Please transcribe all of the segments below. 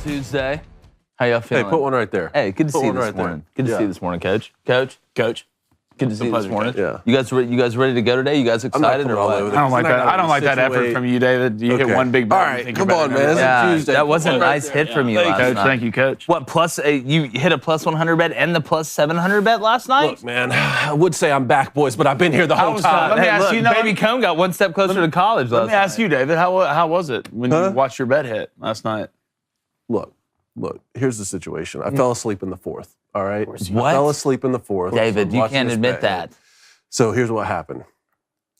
Tuesday. How y'all feeling? Hey, put one right there. Hey, good to see you this right morning. there. Good to see you this morning, Coach. Coach. Good to see you this morning. Yeah. You guys ready to go today? You guys excited or what? I don't like that. I don't like that effort from you, David. You hit one big ball. All right, come on, man. Yeah, Tuesday. that was a nice hit from you last Coach, night. thank you, Coach. What, you hit a plus 100 bet and the plus 700 bet last night? Look, man, I would say I'm back, boys, but I've been here the whole time. let me Hey, ask look, you, Baby Cone got one step closer to college last Let me ask night. you, David. How was it when you watched your bet hit last night? Look, here's the situation. I fell asleep in the fourth, all right? What? I fell asleep in the fourth. David, you watching can't this admit bet. that. So here's what happened.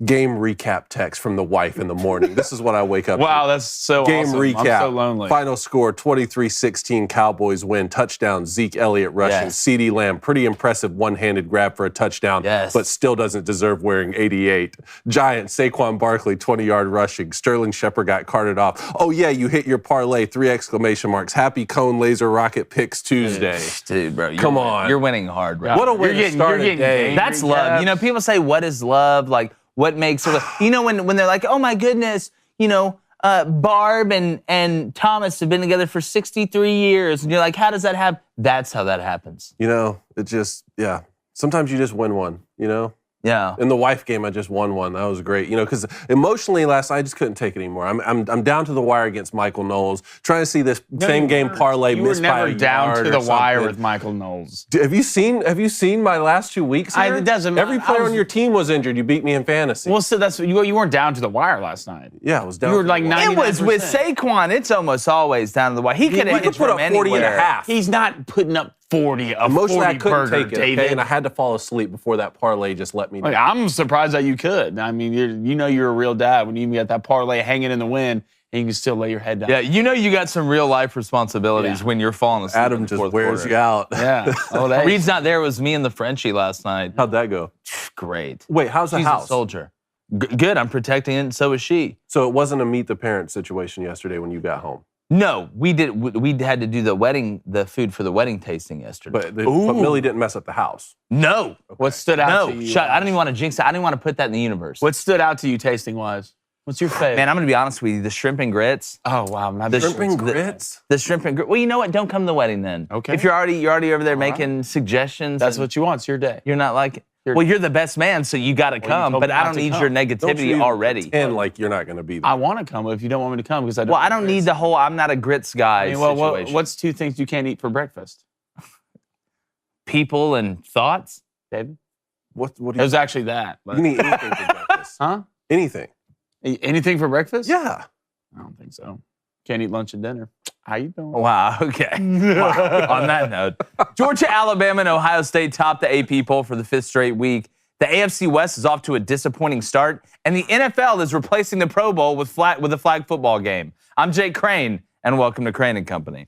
Game recap text from the wife in the morning. This is what I wake up Wow, to. that's so Game awesome. recap. I'm so lonely. Final score, 23-16, Cowboys win. Touchdown, Zeke Elliott rushing. Yes. CeeDee Lamb, pretty impressive one-handed grab for a touchdown, Yes. but still doesn't deserve wearing 88. Giants, Saquon Barkley, 20-yard rushing. Sterling Shepard got carted off. Oh, yeah, you hit your parlay, 3 exclamation marks. Happy Cone Laser Rocket Picks Tuesday. Dude, bro, Come on. You're winning hard, bro. What a way to start a day. That's love. You know, people say, what is love? Like, what makes it? You know, when they're like, oh my goodness, you know, Barb and Thomas have been together for 63 years. And you're like, how does that happen? That's how that happens. You know, it just, yeah. Sometimes you just win one, you know? Yeah. In the wife game, I just won one. That was great. You know, because emotionally last night, I just couldn't take it anymore. I'm down to the wire against Michael Knowles, trying to see this same game parlay You were missed by a never down yard to the or wire something. with Michael Knowles. Have you seen my last 2 weeks here? It doesn't Every matter. player on your team was injured. You beat me in fantasy. Well, so that's you weren't down to the wire last night. yeah, I was down. You were to like the wire. It was with 99%. Saquon. It's almost always down to the wire. He could have hit put from up 40 and a anywhere. half. He's not putting up 40. Emotionally, I 40 couldn't burger, take it, David. okay? And I had to fall asleep before that parlay just let me down. Like, I'm surprised that you could. I mean, you're a real dad when you got that parlay hanging in the wind and you can still lay your head down. Yeah, you know you got some real life responsibilities Yeah. when you're falling asleep. Adam in the just fourth wears quarter. you out. Yeah. Oh, that Reed's not there. It was me and the Frenchie last night. How'd that go? Great. Wait, how's the She's house? a soldier. Good. I'm protecting it, and so is she. So it wasn't a meet the parent situation yesterday when you got home. No, we did. We had to do the food for the wedding tasting yesterday. But Millie didn't mess up the house. No, What stood out to no. you? Shut. I don't even want to jinx it. I don't even want to put that in the universe. What stood out to you tasting wise? What's your favorite? Man, I'm gonna be honest with you. The shrimp and grits. Oh wow, not The Shrimp and the- grits? The shrimp and grits. Well, you know what? Don't come to the wedding then. Okay. If you're already over there making suggestions. That's and what you want. It's your day. you're not like. Well, you're the best man, so you got to come. told But me I not don't to need come. your Don't negativity you already. pretend like you're not going to be there. I want to come if you don't want me to come because I don't. Well, I don't need the whole I'm not a grits guy I mean, well, situation. what's 2 things you can't eat for breakfast, People and thoughts? David? What do It you was actually that. You can eat anything for breakfast. Huh? Anything. Anything for breakfast? Yeah. I don't think so. Can't eat lunch and dinner. How you doing? Wow, okay. Wow. On that note, Georgia, Alabama, and Ohio State topped the AP poll for the 5th straight week. The AFC West is off to a disappointing start, and the NFL is replacing the Pro Bowl with a flag football game. I'm Jake Crane, and welcome to Crane & Company.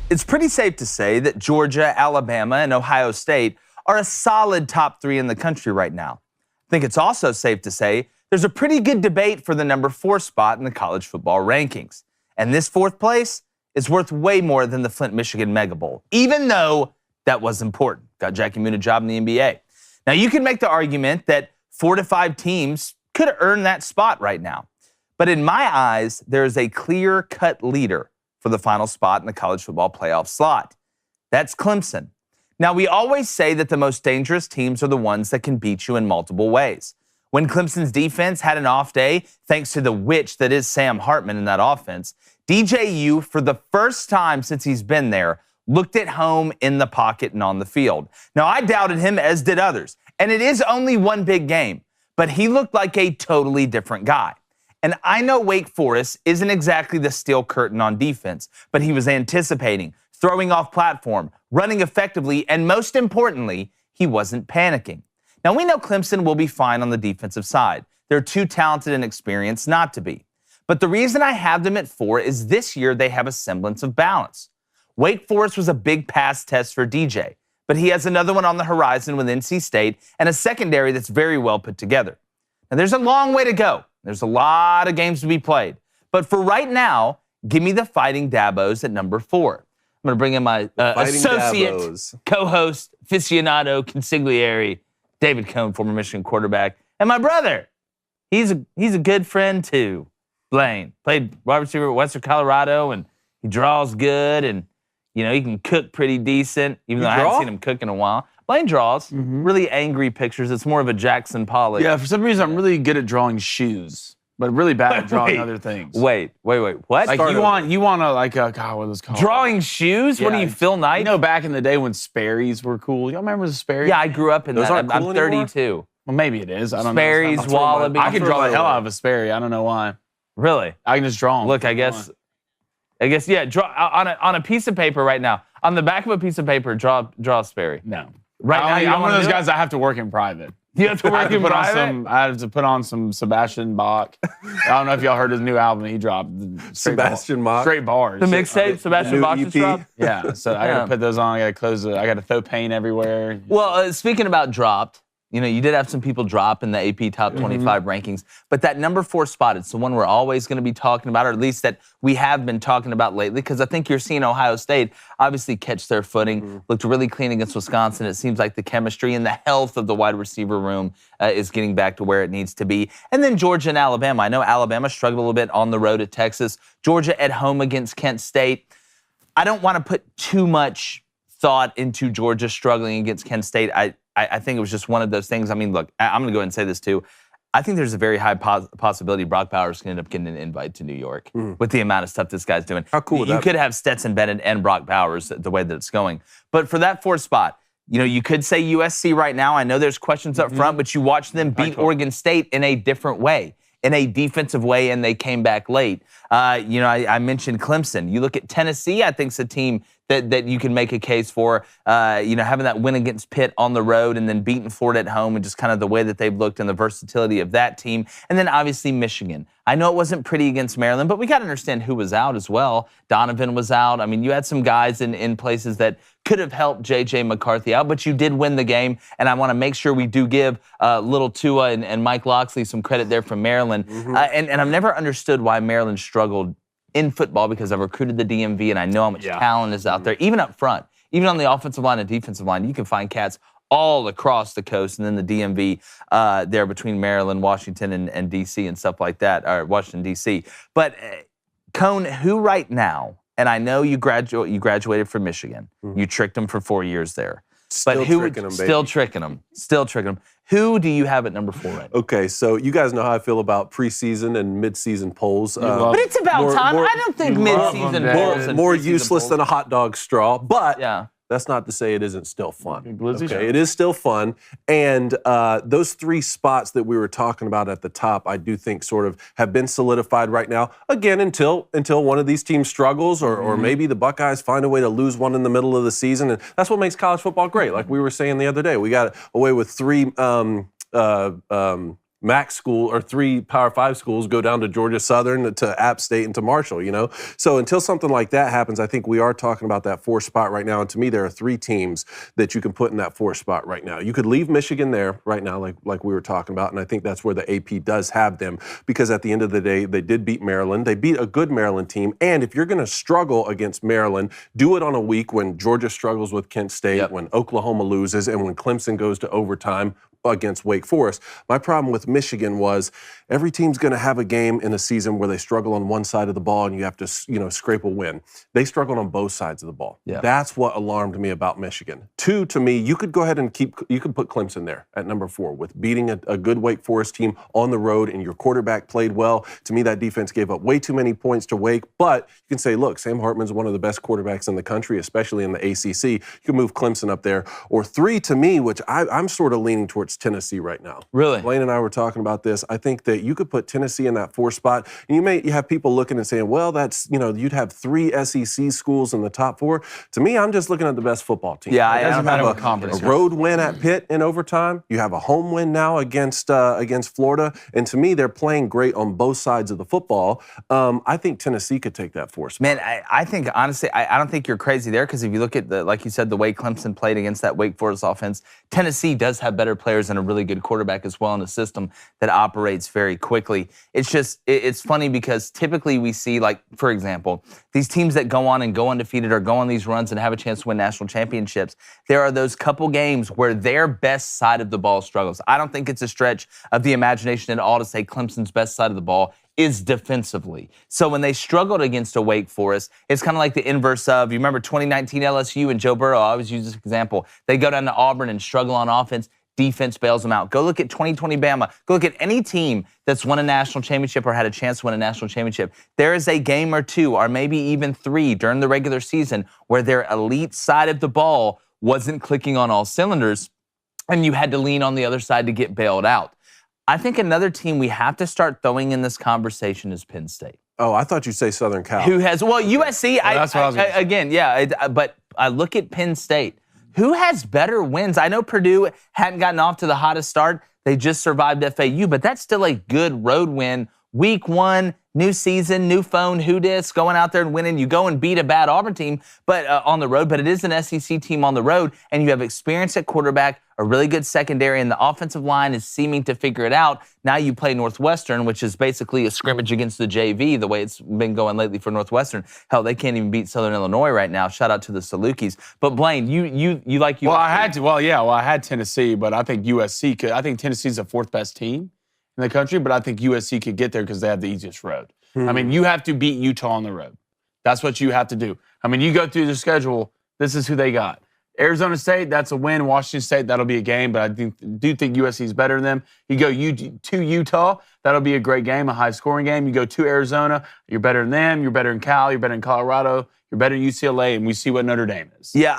It's pretty safe to say that Georgia, Alabama, and Ohio State are a solid top 3 in the country right now. I think it's also safe to say there's a pretty good debate for the number 4 spot in the college football rankings. And this 4th place is worth way more than the Flint, Michigan Mega Bowl, even though that was important. Got Jackie Moon a job in the NBA. Now, you can make the argument that 4 to 5 teams could earn that spot right now. But in my eyes, there is a clear-cut leader for the final spot in the college football playoff slot. That's Clemson. Now, we always say that the most dangerous teams are the ones that can beat you in multiple ways. When Clemson's defense had an off day, thanks to the witch that is Sam Hartman in that offense, DJU, for the first time since he's been there, looked at home in the pocket and on the field. Now, I doubted him, as did others, and it is only one big game, but he looked like a totally different guy. And I know Wake Forest isn't exactly the steel curtain on defense, but he was anticipating, throwing off platform, running effectively, and most importantly, he wasn't panicking. Now, we know Clemson will be fine on the defensive side. They're too talented and experienced not to be. But the reason I have them at 4 is this year they have a semblance of balance. Wake Forest was a big pass test for DJ, but he has another one on the horizon with NC State and a secondary that's very well put together. Now, there's a long way to go. There's a lot of games to be played. But for right now, give me the Fighting Dabos at number 4. I'm going to bring in my associate, co-host, aficionado, consigliere, David Cohn, former Michigan quarterback, and my brother. He's a good friend too. Blaine played wide receiver at Western Colorado, and he draws good, and he can cook pretty decent. Even though I haven't seen him cook in a while. Blaine draws really angry pictures. It's more of a Jackson Pollock. Yeah, for some reason I'm really good at drawing shoes, but really bad at drawing other things. Wait. What? Like you want God, what is it called? Drawing shoes? Yeah. What do you, Phil Knight? Back in the day when Sperry's were cool. Y'all remember the Sperry's? Yeah, I grew up in Those that. Aren't cool I'm 32. Anymore? Well, maybe it is. I don't Sperry's, know. Wallaby. I can draw the hell out of a Sperry. I don't know why. Really? I can just draw them. Look, I guess, yeah. Draw on a piece of paper right now. On the back of a piece of paper, draw a Sperry. No. Right now, I'm one of those guys that have to work in private. You have to work in private? I have to put on some Sebastian Bach. I don't know if y'all heard his new album he dropped. Sebastian Bach? Straight bars. The mixtape Sebastian Bach just dropped? Yeah, so I got to put those on. I got to throw paint everywhere. Well, speaking about dropped, you did have some people drop in the AP Top 25 rankings, but that number 4 spot, it's the one we're always going to be talking about, or at least that we have been talking about lately, because I think you're seeing Ohio State obviously catch their footing, looked really clean against Wisconsin. It seems like the chemistry and the health of the wide receiver room is getting back to where it needs to be. And then Georgia and Alabama. I know Alabama struggled a little bit on the road at Texas. Georgia at home against Kent State. I don't want to put too much thought into Georgia struggling against Kent State. I think it was just one of those things. I mean, look, I'm going to go ahead and say this too. I think there's a very high possibility Brock Bowers can end up getting an invite to New York with the amount of stuff this guy's doing. How cool would that be? You could have Stetson Bennett and Brock Bowers the way that it's going. But for that 4th spot, you could say USC right now. I know there's questions up front, but you watched them beat Oregon State in a different way, in a defensive way, and they came back late. I mentioned Clemson. You look at Tennessee, I think it's a team that you can make a case for, having that win against Pitt on the road and then beating Florida at home and just kind of the way that they've looked and the versatility of that team. And then obviously Michigan. I know it wasn't pretty against Maryland, but we got to understand who was out as well. Donovan was out. I mean, you had some guys in places that could have helped J.J. McCarthy out, but you did win the game. And I want to make sure we do give little Tua and Mike Locksley some credit there from Maryland. And I've never understood why Maryland struggled in football, because I've recruited the DMV and I know how much talent is out there, even up front, even on the offensive line and defensive line. You can find cats all across the coast, and then the DMV there between Maryland, Washington, and D.C. and stuff like that, or Washington, D.C. But Cone, who right now, and I know you graduated from Michigan, you tricked them for 4 years there. Still tricking them, baby. Still tricking them. Who do you have at number 4 right now? Okay, so you guys know how I feel about preseason and midseason polls. But it's about time. I don't think midseason polls and more preseason useless polls. than a hot dog straw, but Yeah. that's not to say it isn't still fun. Glizzy show. Okay, it is still fun, and those 3 spots that we were talking about at the top, I do think sort of have been solidified right now. Again, until one of these teams struggles, or maybe the Buckeyes find a way to lose one in the middle of the season, and that's what makes college football great. Like we were saying the other day, we got away with 3 MAC school or 3 Power 5 schools go down to Georgia Southern, to App State, and to Marshall, So until something like that happens, I think we are talking about that 4th spot right now. And to me, there are 3 teams that you can put in that 4th spot right now. You could leave Michigan there right now, like we were talking about, and I think that's where the AP does have them, because at the end of the day, they did beat Maryland. They beat a good Maryland team. And if you're going to struggle against Maryland, do it on a week when Georgia struggles with Kent State, when Oklahoma loses, and when Clemson goes to overtime against Wake Forest. My problem with Michigan was every team's going to have a game in a season where they struggle on one side of the ball and you have to, scrape a win. They struggled on both sides of the ball. Yeah. That's what alarmed me about Michigan. 2, to me, you could go ahead and you could put Clemson there at number 4 with beating a good Wake Forest team on the road, and your quarterback played well. To me, that defense gave up way too many points to Wake, but you can say, look, Sam Hartman's one of the best quarterbacks in the country, especially in the ACC. You can move Clemson up there. Or 3, to me, which I'm sort of leaning towards towards Tennessee right now. Really? Blaine and I were talking about this. I think that you could put Tennessee in that 4 spot, and you have people looking and saying, well, that's, you'd have 3 SEC schools in the top 4. To me, I'm just looking at the best football team. Yeah, it doesn't matter what conference. A road win at Pitt in overtime. You have a home win now against Florida, and to me, they're playing great on both sides of the football. I think Tennessee could take that 4 spot. Man, I think, honestly, I don't think you're crazy there, because if you look at, like you said, the way Clemson played against that Wake Forest offense, Tennessee does have better players and a really good quarterback as well in a system that operates very quickly. It's just, it's funny because typically we see, like, for example, these teams that go on and go undefeated or go on these runs and have a chance to win national championships, there are those couple games where their best side of the ball struggles. I don't think it's a stretch of the imagination at all to say Clemson's best side of the ball is defensively. So when they struggled against a Wake Forest, it's kind of like the inverse of, you remember 2019 LSU and Joe Burrow, I always use this example. They go down to Auburn and struggle on offense, defense bails them out. Go look at 2020 Bama. Go look at any team that's won a national championship or had a chance to win a national championship. There is a game or 2 or maybe even 3 during the regular season where their elite side of the ball wasn't clicking on all cylinders, and you had to lean on the other side to get bailed out. I think another team we have to start throwing in this conversation is Penn State. Oh, I thought you'd say Southern Cal. Who has, well, USC, that's what I was gonna say. Again, yeah, but I look at Penn State. Who has better wins? I know Purdue hadn't gotten off to the hottest start. They just survived FAU, but that's still a good road win. Week 1, new season, new phone, who dis, going out there and winning. You go and beat a bad Auburn team but on the road, but it is an SEC team on the road, and you have experience at quarterback, a really good secondary, and the offensive line is seeming to figure it out. Now you play Northwestern, which is basically a scrimmage against the JV, the way it's been going lately for Northwestern. Hell, they can't even beat Southern Illinois right now. Shout out to the Salukis. But Blaine, you like USC. Well, I had Tennessee, but I think USC could. I think Tennessee's the 4th best team in the country, but I think USC could get there because they have the easiest road. I mean, you have to beat Utah on the road. That's what you have to do. I mean, you go through the schedule, this is who they got. Arizona State, that's a win. Washington State, that'll be a game, but I do think USC is better than them. You go to Utah, that'll be a great game, a high-scoring game. You go to Arizona, you're better than them. You're better in Cal. You're better in Colorado. You're better in UCLA, and we see what Notre Dame is. Yeah,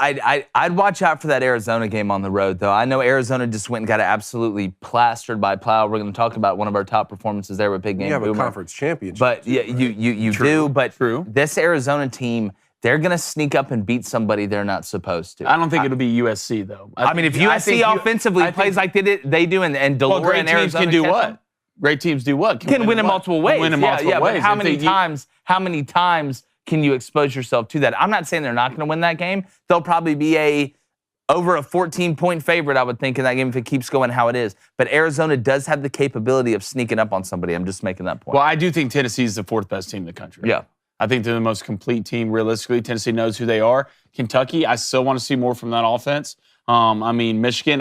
I'd watch out for that Arizona game on the road, though. I know Arizona just went and got absolutely plastered by Plow. We're going to talk about one of our top performances there with Big Game You have Boomer. a conference championship. But yeah, you do. But this Arizona team, they're going to sneak up and beat somebody they're not supposed to. I don't think it'll be USC, though. I mean, if USC offensively plays like they do, and Delora great and teams Arizona can do what? Great teams do what? Can win in multiple ways. Win in multiple ways. But how many times can you expose yourself to that? I'm not saying they're not going to win that game. They'll probably be over a 14-point favorite, I would think, in that game if it keeps going how it is. But Arizona does have the capability of sneaking up on somebody. I'm just making that point. Well, I do think Tennessee is the 4th best team in the country. Yeah. I think they're the most complete team, realistically. Tennessee knows who they are. Kentucky, I still want to see more from that offense. I mean, Michigan,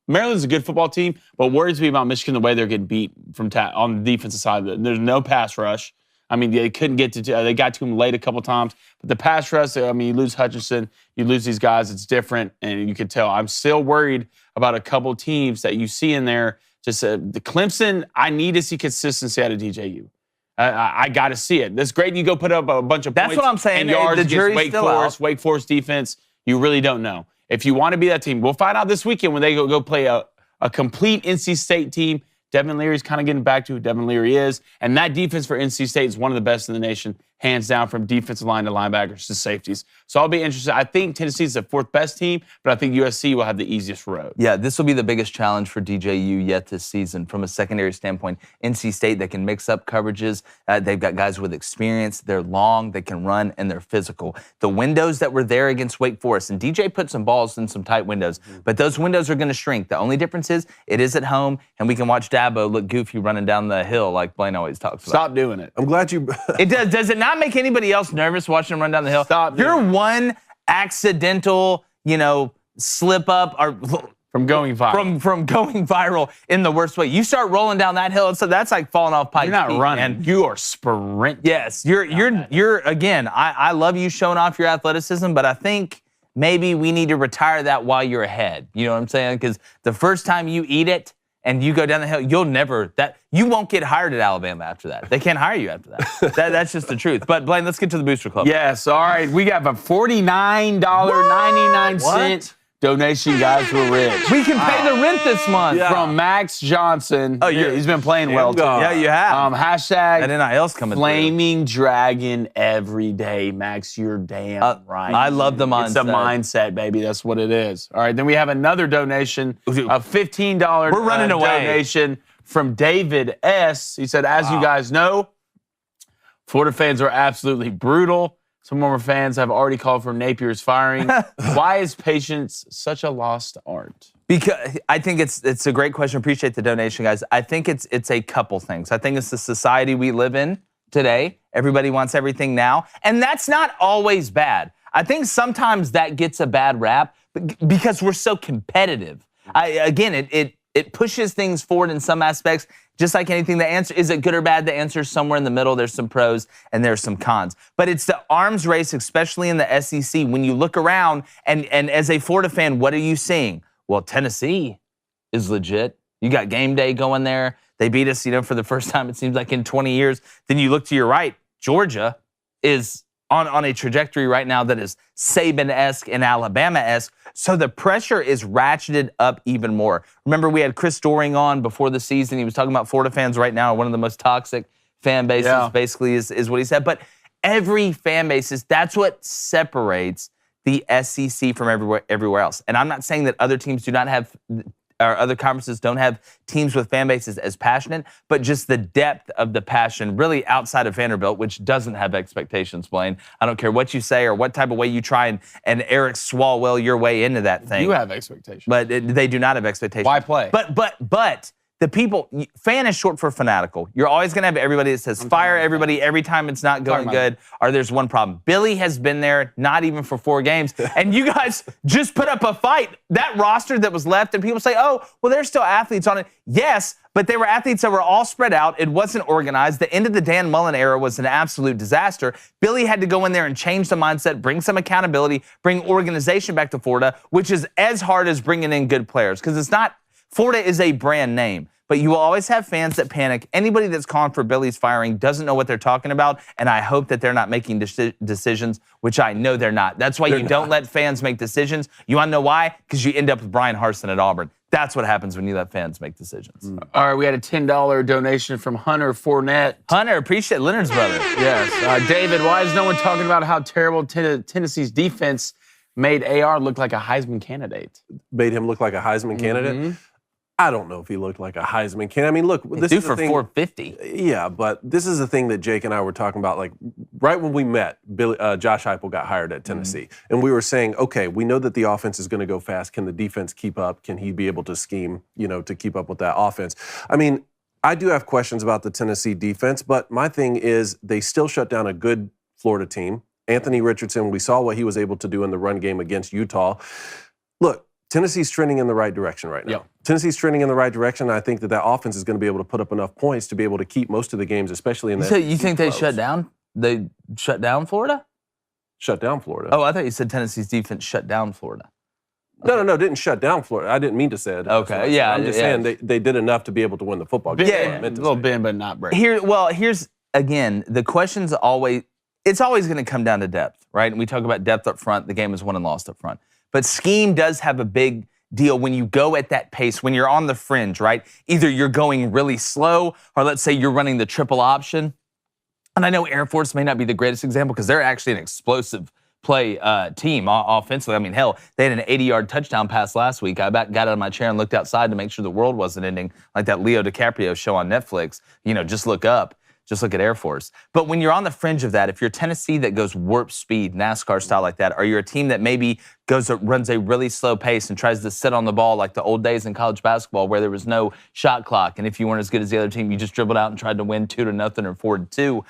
Maryland's a good football team, but worries me about Michigan the way they're getting beat on the defensive side. There's no pass rush. I mean, they couldn't get to they got to him late a couple times. But the pass rush, I mean, you lose Hutchinson, you lose these guys, it's different, and you can tell. I'm still worried about a couple teams that you see in there. Just the Clemson, I need to see consistency out of DJU. I got to see it. That's great. You go put up a bunch of points. That's what I'm saying. And yards The jury's against still out. Wake Forest defense. You really don't know. If you want to be that team, we'll find out this weekend when they go play a complete NC State team. Devin Leary's kind of getting back to who Devin Leary is. And that defense for NC State is one of the best in the nation, hands down, from defensive line to linebackers to safeties. So I'll be interested. I think Tennessee's the 4th best team, but I think USC will have the easiest road. Yeah, this will be the biggest challenge for DJU yet this season from a secondary standpoint. NC State, they can mix up coverages. They've got guys with experience. They're long, they can run, and they're physical. The windows that were there against Wake Forest, and DJ put some balls in some tight windows, but those windows are going to shrink. The only difference is it is at home, and we can watch Dabo look goofy running down the hill like Blaine always talks about. Stop doing it. I'm glad you... It does. Does it not make anybody else nervous watching him run down the hill? Stop. You're one accidental, slip up or from going viral. From going viral in the worst way. You start rolling down that hill, so that's like falling off Pike's You're not Peak, running. man. You are sprinting. Yes, you're again. I love you showing off your athleticism, but I think maybe we need to retire that while you're ahead. You know what I'm saying? Because the first time you eat it and you go down the hill, you won't get hired at Alabama after that. They can't hire you after that. That's just the truth. But Blaine, let's get to the Booster Club. Yes, all right. We got a $49.99 Donation, guys, we're rich. We can pay the rent this month. Yeah. From Max Johnson. Oh, he's been playing well, too. God. Yeah, you have. Hashtag That NIL's coming Flaming Dragon every day. Max, you're damn right. I love the mindset. It's a mindset, baby. That's what it is. All right, then we have another donation, a $15 We're running away. donation from David S. He said, as you guys know, Florida fans are absolutely brutal. Some former fans have already called for Napier's firing. Why is patience such a lost art? Because I think it's a great question. Appreciate the donation, guys. I think it's a couple things. I think it's the society we live in today. Everybody wants everything now, and that's not always bad. I think sometimes that gets a bad rap because we're so competitive. It pushes things forward in some aspects. Just like anything, the answer, is it good or bad? The answer is somewhere in the middle. There's some pros and there's some cons. But it's the arms race, especially in the SEC. When you look around and as a Florida fan, what are you seeing? Well, Tennessee is legit. You got game day going there. They beat us, for the first time, it seems like, in 20 years. Then you look to your right. Georgia is on a trajectory right now that is Saban-esque and Alabama-esque. So the pressure is ratcheted up even more. Remember, we had Chris Doring on before the season. He was talking about Florida fans right now are one of the most toxic fan bases, basically, is what he said. But every fan base that's what separates the SEC from everywhere else. And I'm not saying that other teams do not have, or other conferences don't have teams with fan bases as passionate, but just the depth of the passion really outside of Vanderbilt, which doesn't have expectations, Blaine. I don't care what you say or what type of way you try and Eric Swalwell your way into that thing. You have expectations. But they do not have expectations. Why play? But the people, fan is short for fanatical. You're always going to have everybody that says fire everybody every time it's not going good, or there's one problem. Billy has been there not even for 4 games, and you guys just put up a fight. That roster that was left, and people say, oh, well, there's still athletes on it. Yes, but they were athletes that were all spread out. It wasn't organized. The end of the Dan Mullen era was an absolute disaster. Billy had to go in there and change the mindset, bring some accountability, bring organization back to Florida, which is as hard as bringing in good players, because it's not, Florida is a brand name. But you will always have fans that panic. Anybody that's calling for Billy's firing doesn't know what they're talking about, and I hope that they're not making decisions, which I know they're not. That's why you don't let fans make decisions. You want to know why? Because you end up with Brian Harsin at Auburn. That's what happens when you let fans make decisions. All right, we had a $10 donation from Hunter Fournette. Hunter, appreciate Leonard's brother. Yes. David, why is no one talking about how terrible Tennessee's defense made AR look like a Heisman candidate? Made him look like a Heisman candidate? I don't know if he looked like a Heisman candidate. I mean, look, this is for the thing, 450. Yeah, but this is the thing that Jake and I were talking about. Like right when we met, Josh Heupel got hired at Tennessee, and we were saying, okay, we know that the offense is going to go fast. Can the defense keep up? Can he be able to scheme, to keep up with that offense? I mean, I do have questions about the Tennessee defense, but my thing is they still shut down a good Florida team. Anthony Richardson, we saw what he was able to do in the run game against Utah. Look, Tennessee's trending in the right direction right now. Yep. Tennessee's trending in the right direction. And I think that offense is going to be able to put up enough points to be able to keep most of the games, especially in the. You think they shut down? They shut down Florida? Shut down Florida. Oh, I thought you said Tennessee's defense shut down Florida. No, didn't shut down Florida. I didn't mean to say it. Okay, yeah. I'm just saying they did enough to be able to win the football game. Yeah, a little bend, but not break. Here's again, the question's always going to come down to depth, right? And we talk about depth up front. The game is won and lost up front. But scheme does have a big deal when you go at that pace, when you're on the fringe, right? Either you're going really slow, or let's say you're running the triple option. And I know Air Force may not be the greatest example because they're actually an explosive play team offensively. I mean, hell, they had an 80-yard touchdown pass last week. I got out of my chair and looked outside to make sure the world wasn't ending like that Leo DiCaprio show on Netflix. Just look up. Just look at Air Force. But when you're on the fringe of that, if you're Tennessee that goes warp speed, NASCAR style like that, or you're a team that maybe runs a really slow pace and tries to sit on the ball like the old days in college basketball where there was no shot clock, and if you weren't as good as the other team, you just dribbled out and tried to win 2-0 or 4-2,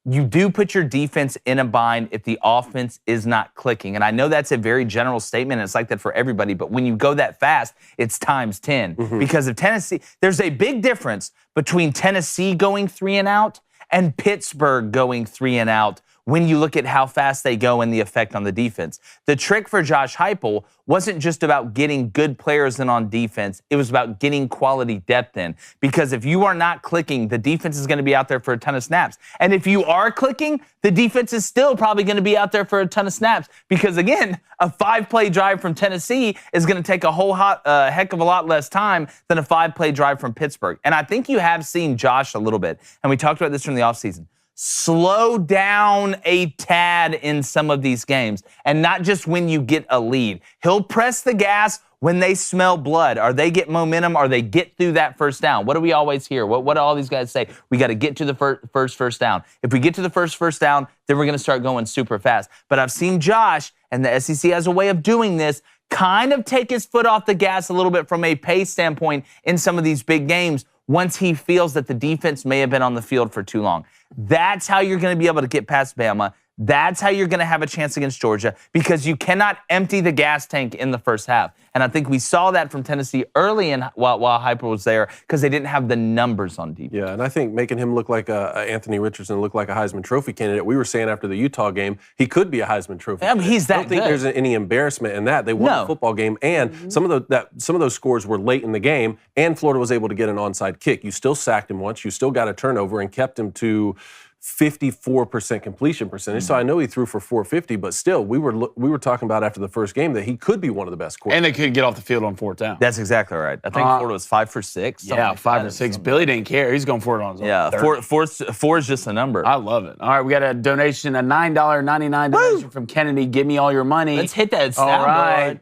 you do put your defense in a bind if the offense is not clicking. And I know that's a very general statement, and it's like that for everybody, but when you go that fast, it's times 10. Because of Tennessee, there's a big difference between Tennessee going 3 and out and Pittsburgh going 3 and out when you look at how fast they go and the effect on the defense. The trick for Josh Heupel wasn't just about getting good players in on defense. It was about getting quality depth in. Because if you are not clicking, the defense is going to be out there for a ton of snaps. And if you are clicking, the defense is still probably going to be out there for a ton of snaps. Because again, a 5-play drive from Tennessee is going to take a whole heck of a lot less time than a 5-play drive from Pittsburgh. And I think you have seen Josh a little bit. And we talked about this from the offseason. Slow down a tad in some of these games, and not just when you get a lead. He'll press the gas when they smell blood, or they get momentum, or they get through that first down. What do we always hear? What do all these guys say? We got to get to the first down. If we get to the first down, then we're going to start going super fast. But I've seen Josh, and the SEC has a way of doing this, kind of take his foot off the gas a little bit from a pace standpoint in some of these big games once he feels that the defense may have been on the field for too long. That's how you're going to be able to get past Bama. That's how you're going to have a chance against Georgia, because you cannot empty the gas tank in the first half. And I think we saw that from Tennessee early in while Heupel was there, because they didn't have the numbers on defense. Yeah, and I think making him look like Anthony Richardson look like a Heisman Trophy candidate. We were saying after the Utah game, he could be a Heisman Trophy candidate. He's that I don't think good. there's any embarrassment in that. They won the football game, and some of those scores were late in the game, and Florida was able to get an onside kick. You still sacked him once. You still got a turnover and kept him to 54% completion percentage. So I know he threw for 450, but still, we were talking about after the first game that he could be one of the best quarterbacks. And they couldn't get off the field on 4th down. That's exactly right. I think Florida was 5 for 6. Yeah, like 5 or 6. Billy didn't care. He's going for it on his own. Yeah, 4 is just a number. I love it. All right, we got a donation, a $9.99 donation from Kennedy. Give me all your money. Let's hit that soundboard. All right.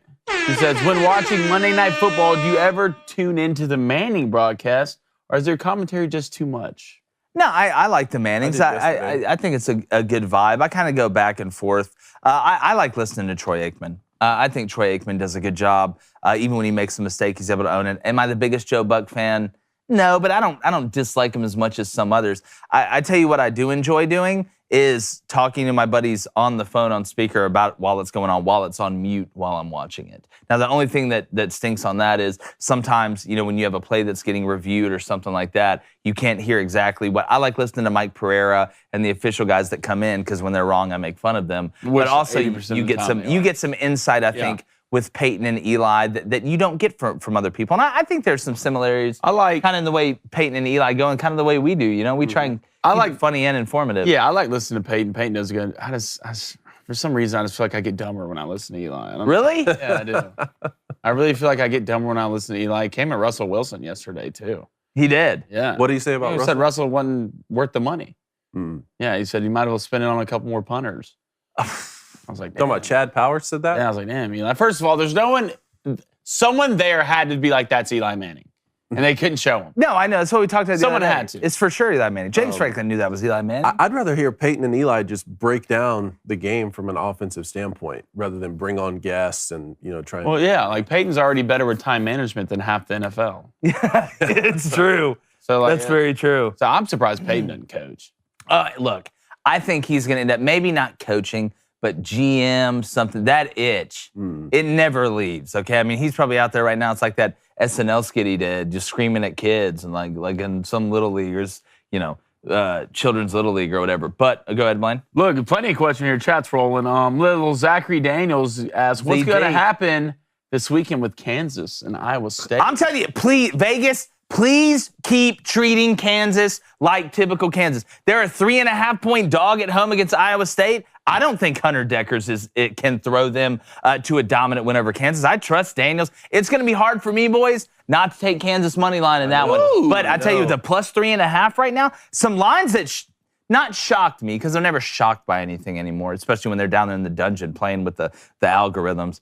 He says, when watching Monday Night Football, do you ever tune into the Manning broadcast, or is their commentary just too much? No, I like the Mannings. I think it's a good vibe. I kind of go back and forth. I like listening to Troy Aikman. I think Troy Aikman does a good job. Even when he makes a mistake, he's able to own it. Am I the biggest Joe Buck fan? No, but I don't dislike him as much as some others. I tell you what I do enjoy doing is talking to my buddies on the phone on speaker about while it's going on, while it's on mute while I'm watching it. Now, the only thing that stinks on that is sometimes, when you have a play that's getting reviewed or something like that, you can't hear exactly what. I like listening to Mike Pereira and the official guys that come in, because when they're wrong, I make fun of them. But also, you get some insight, I think, with Peyton and Eli that you don't get from other people. And I think there's some similarities. I like kind of in the way Peyton and Eli go, and kind of the way we do. We try and keep it funny and informative. Yeah, I like listening to Peyton. Peyton does good. For some reason, I just feel like I get dumber when I listen to Eli. Really? Yeah, I do. I really feel like I get dumber when I listen to Eli. He came at Russell Wilson yesterday, too. He did. Yeah. What did he say about Russell? He said Russell wasn't worth the money. Yeah, he said he might as well spend it on a couple more punters. I was like, talking about Chad Powers said that? Yeah, I was like, damn, Eli. First of all, there's no one, someone there had to be like, that's Eli Manning. And they couldn't show him. No, I know. That's what we talked about. Someone had to. It's for sure Eli Manning. James Franklin knew that was Eli Manning. I'd rather hear Peyton and Eli just break down the game from an offensive standpoint rather than bring on guests and, try and... Well, yeah, like Peyton's already better with time management than half the NFL. Yeah, it's true. So that's very true. So I'm surprised Peyton doesn't coach. Look, I think he's going to end up maybe not coaching, but GM, something, that itch, it never leaves, okay? I mean, he's probably out there right now. It's like that SNL skit he did, just screaming at kids and like in some little leaguers, children's little league or whatever. But go ahead, Blaine. Look, plenty of questions here. Chat's rolling. Little Zachary Daniels asks, what's going to happen this weekend with Kansas and Iowa State? I'm telling you, please, Vegas, please keep treating Kansas like typical Kansas. They're a 3.5-point dog at home against Iowa State. I don't think Hunter Deckers can throw them to a dominant win over Kansas. I trust Daniels. It's going to be hard for me, boys, not to take Kansas money line in that one. But I tell you, the plus 3.5 right now, some lines that not shocked me, because they're never shocked by anything anymore, especially when they're down there in the dungeon playing with the algorithms.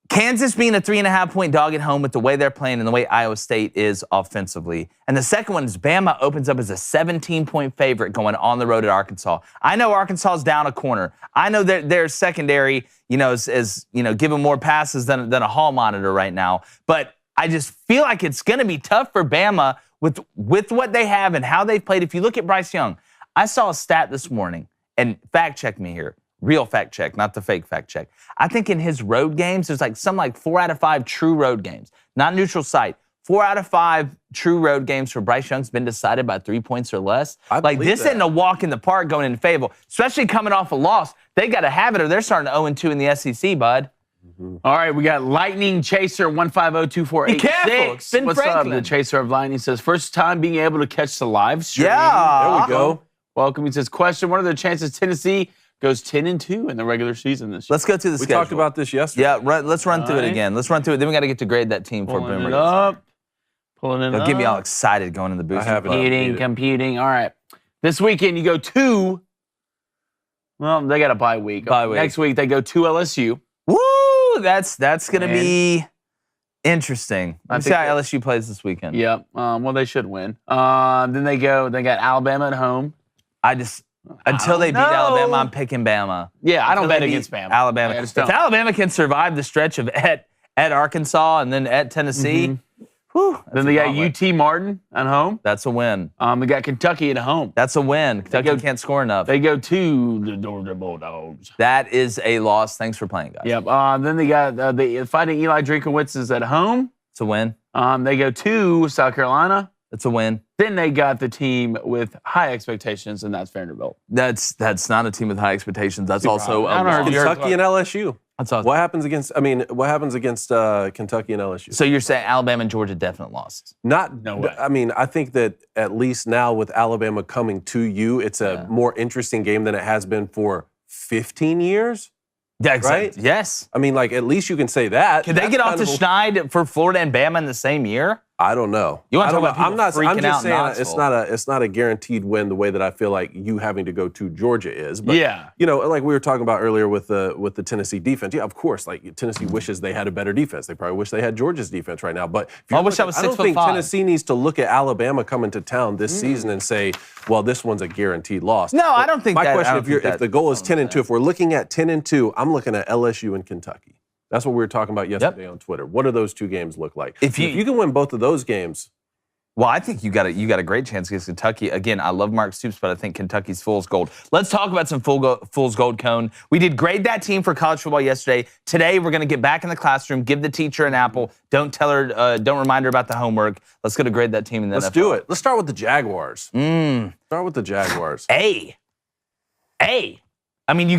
Kansas being a 3.5-point dog at home with the way they're playing and the way Iowa State is offensively. And the second one is Bama opens up as a 17-point favorite going on the road at Arkansas. I know Arkansas is down a corner. I know their secondary, is giving more passes than a hall monitor right now. But I just feel like it's going to be tough for Bama with what they have and how they've played. If you look at Bryce Young, I saw a stat this morning, and fact check me here. Real fact check, not the fake fact check. I think in his road games, there's 4 out of 5 true road games, not neutral site. 4 out of 5 true road games for Bryce Young's been decided by 3 points or less. Like, this isn't a walk in the park going into Fayetteville, especially coming off a loss. They got to have it or they're starting to 0-2 in the SEC, bud. All right, we got Lightning Chaser 1502486. Be careful, it's Ben What's Franklin. up? The Chaser of Lightning says, first time being able to catch the live stream. Yeah. There we go. Welcome. He says, question, what are the chances Tennessee goes 10-2 in the regular season this year? Let's go through the We schedule. talked about this yesterday. Yeah, let's run through it right. again. Let's run through it. Then we got to get to grade that team for Pulling Boomer. it up. Pulling it They'll up. get me all excited going in the booster have it club. up. Computing. All right. This weekend, you go to, well, they got a bye week. Bye week. Next week, they go to LSU. Woo! That's going to And- be interesting. I Let's see think how LSU plays this weekend. Yep. Well, they should win. Then they got Alabama at home. Until they beat know. Alabama, I'm picking Bama. Yeah, I don't Until bet they beat against Bama. Alabama. I If just don't. Alabama can survive the stretch of at Arkansas and then at Tennessee, whew, Then they got UT Martin at home. That's a win. They got Kentucky at home. That's a win. Kentucky can't score enough. They go to the Georgia Bulldogs. That is a loss. Thanks for playing, guys. Yep. Then they got the Fighting Eli Drinkowitz's at home. It's a win. They go to South Carolina. It's a win. Then they got the team with high expectations, and that's Vanderbilt. That's not a team with high expectations. That's also I don't know a if loss. you heard- Kentucky and LSU. That's awesome. What happens against Kentucky and LSU? So you're saying Alabama and Georgia definite losses? No way. I mean, I think that at least now with Alabama coming to you, it's a more interesting game than it has been for 15 years. Yeah, exactly. Right? Yes. I mean, like, at least you can say that. Can they That's get off kind to of a- Schneid for Florida and Bama in the same year? I don't know. You wanna I don't talk about know. people I'm freaking just out in saying Knoxville. it's not a guaranteed win the way that I feel like you having to go to Georgia is. But Yeah. you know, like we were talking about earlier with the Tennessee defense. Yeah, of course. Like Tennessee wishes they had a better defense. They probably wish they had Georgia's defense right now. But if I wish I was I don't 6'5". think Tennessee needs to look at Alabama coming to town this season and say, well, this one's a guaranteed loss. No, I don't think My that. question: I don't think if the goal is 10-2, if we're looking at 10-2, I'm looking at LSU and Kentucky. That's what we were talking about yesterday on Twitter. What do those two games look like? If you can win both of those games. Well, I think you got a great chance against Kentucky. Again, I love Mark Stoops, but I think Kentucky's fool's gold. Let's talk about some fool's gold cone. We did grade that team for college football yesterday. Today, we're going to get back in the classroom, give the teacher an apple. Don't remind her about the homework. Let's go to grade that team in the Let's NFL. do it. Let's start with the Jaguars. Start with the Jaguars. A. I mean,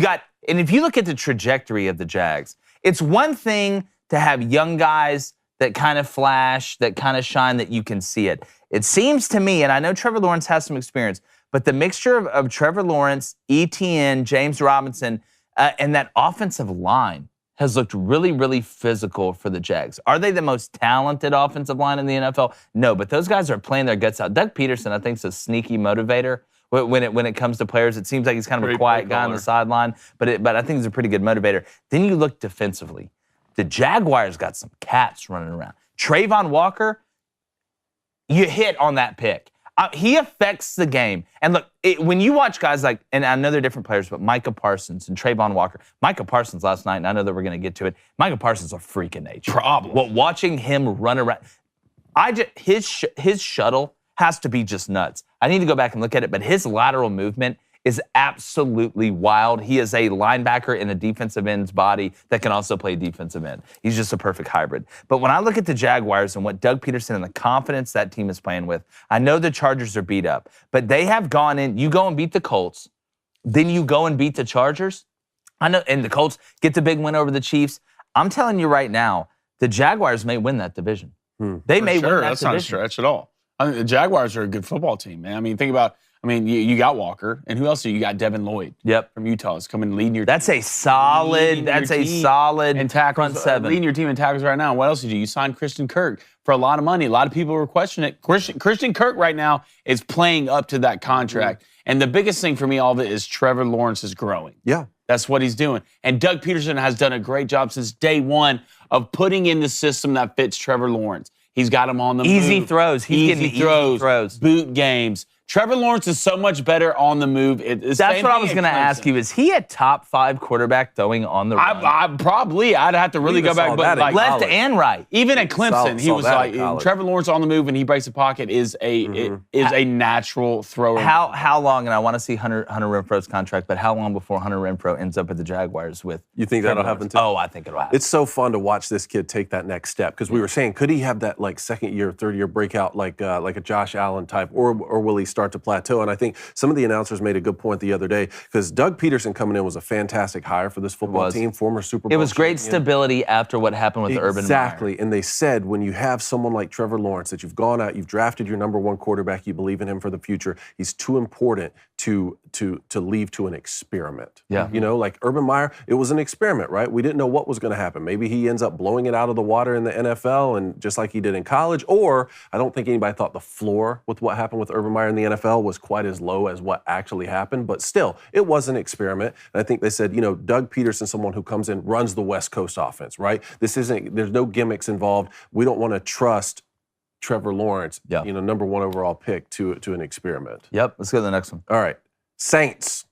and if you look at the trajectory of the Jags, it's one thing to have young guys that kind of flash, that kind of shine, that you can see it. It seems to me, and I know Trevor Lawrence has some experience, but the mixture of Trevor Lawrence, ETN, James Robinson, and that offensive line has looked really, really physical for the Jags. Are they the most talented offensive line in the NFL? No, but those guys are playing their guts out. Doug Peterson, I think, is a sneaky motivator. When it comes to players, it seems like he's kind of a quiet guy on the sideline, but I think he's a pretty good motivator. Then you look defensively. The Jaguars got some cats running around. Trayvon Walker, you hit on that pick. He affects the game. And look, when you watch guys like, and I know they're different players, but Micah Parsons and Trayvon Walker. Micah Parsons last night, and I know that we're going to get to it. Micah Parsons is a freak of nature. Problem. Well, watching him run around, his shuttle has to be just nuts. I need to go back and look at it, but his lateral movement is absolutely wild. He is a linebacker in a defensive end's body that can also play defensive end. He's just a perfect hybrid. But when I look at the Jaguars and what Doug Peterson and the confidence that team is playing with, I know the Chargers are beat up, but they have gone in. You go and beat the Colts, then you go and beat the Chargers. I know, and the Colts get the big win over the Chiefs. I'm telling you right now, the Jaguars may win that division. They may win that That's division. not a stretch at all. I think the Jaguars are a good football team, man. I mean, think about, you got Walker, and who else? You got Devin Lloyd. Yep. From Utah is coming leading your That's a solid. and tackles, front seven. leading your team in tackles right now. What else did you? You signed Christian Kirk for a lot of money. A lot of people were questioning it. Christian Kirk right now is playing up to that contract. And the biggest thing for me, all of it, is Trevor Lawrence is growing. Yeah. That's what he's doing. And Doug Peterson has done a great job since day one of putting in the system that fits Trevor Lawrence. He's got him on the Easy move. throws. He's getting easy throws. Boot games. Trevor Lawrence is so much better on the move. That's what I was going to ask you. Is he a top 5 quarterback throwing on the run? I'd have to really go back. But like, left and right. Even at Clemson, he was like Trevor Lawrence on the move and he breaks the pocket is a natural thrower. How long? And I want to see Hunter Renfro's contract, but how long before Hunter Renfro ends up at the Jaguars with? You think that'll happen too? Oh, I think it'll happen. It's so fun to watch this kid take that next step because we were saying, could he have that like second year, third year breakout like a Josh Allen type, or will he start to plateau? And I think some of the announcers made a good point the other day because Doug Peterson coming in was a fantastic hire for this football team, former Super Bowl. It was great stability after what happened with Urban Meyer. Exactly. And they said when you have someone like Trevor Lawrence that you've gone out, you've drafted your number 1 quarterback, you believe in him for the future, he's too important to leave to an experiment. Yeah. You know, like Urban Meyer, it was an experiment, right? We didn't know what was going to happen. Maybe he ends up blowing it out of the water in the NFL and just like he did in college, or I don't think anybody thought the floor with what happened with Urban Meyer in the NFL was quite as low as what actually happened, but still, it was an experiment. And I think they said, you know, Doug Peterson, someone who comes in, runs the West Coast offense, right? There's no gimmicks involved. We don't want to trust Trevor Lawrence, you know, number 1 overall pick to an experiment. Yep. Let's go to the next one. All right. Saints.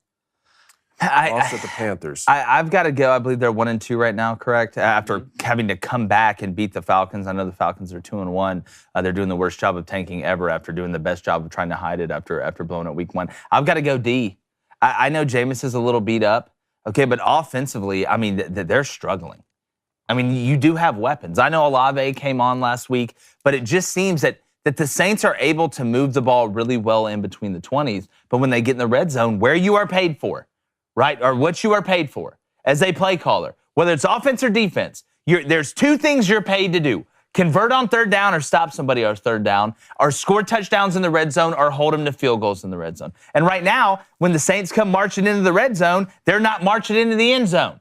Lost at the Panthers. I've got to go. I believe they're 1-2 right now, correct? After having to come back and beat the Falcons. I know the Falcons are 2-1. They're doing the worst job of tanking ever after doing the best job of trying to hide it after blowing it week 1. I've got to go D. I know Jameis is a little beat up, okay, but offensively, I mean, they're struggling. I mean, you do have weapons. I know Olave came on last week, but it just seems that the Saints are able to move the ball really well in between the 20s, but when they get in the red zone, where you are paid for, right, or what you are paid for as a play caller, whether it's offense or defense, there's 2 things you're paid to do. Convert on third down or stop somebody on third down, or score touchdowns in the red zone or hold them to field goals in the red zone. And right now, when the Saints come marching into the red zone, they're not marching into the end zone.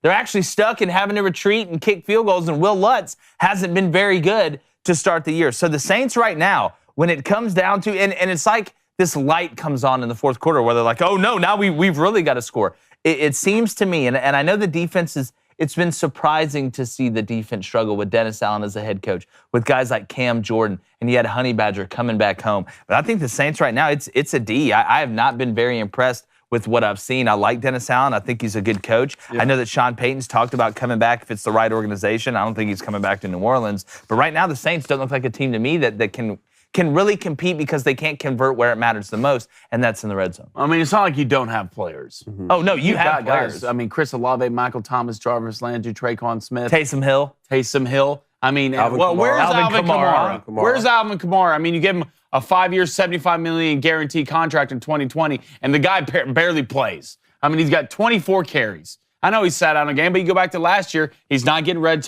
They're actually stuck and having to retreat and kick field goals, and Will Lutz hasn't been very good to start the year. So the Saints right now, when it comes down to, and it's like this light comes on in the fourth quarter where they're like, oh no, now we've really got to score. It seems to me, and I know the defense is, it's been surprising to see the defense struggle with Dennis Allen as a head coach, with guys like Cam Jordan, and you had Honey Badger coming back home. But I think the Saints right now, it's a D. I have not been very impressed with what I've seen. I like Dennis Allen. I think he's a good coach. Yeah. I know that Sean Payton's talked about coming back if it's the right organization. I don't think he's coming back to New Orleans. But right now, the Saints don't look like a team to me that can really compete because they can't convert where it matters the most, and that's in the red zone. I mean, it's not like you don't have players. Mm-hmm. Oh, no, you have players. Guys. I mean, Chris Olave, Michael Thomas, Jarvis Landry, Traquan Smith. Taysom Hill. I mean, where's Alvin Kamara? Where's Alvin Kamara? I mean, you give him a 5-year, $75 million guaranteed contract in 2020, and the guy barely plays. I mean, he's got 24 carries. I know he sat out in a game, but you go back to last year, he's not getting red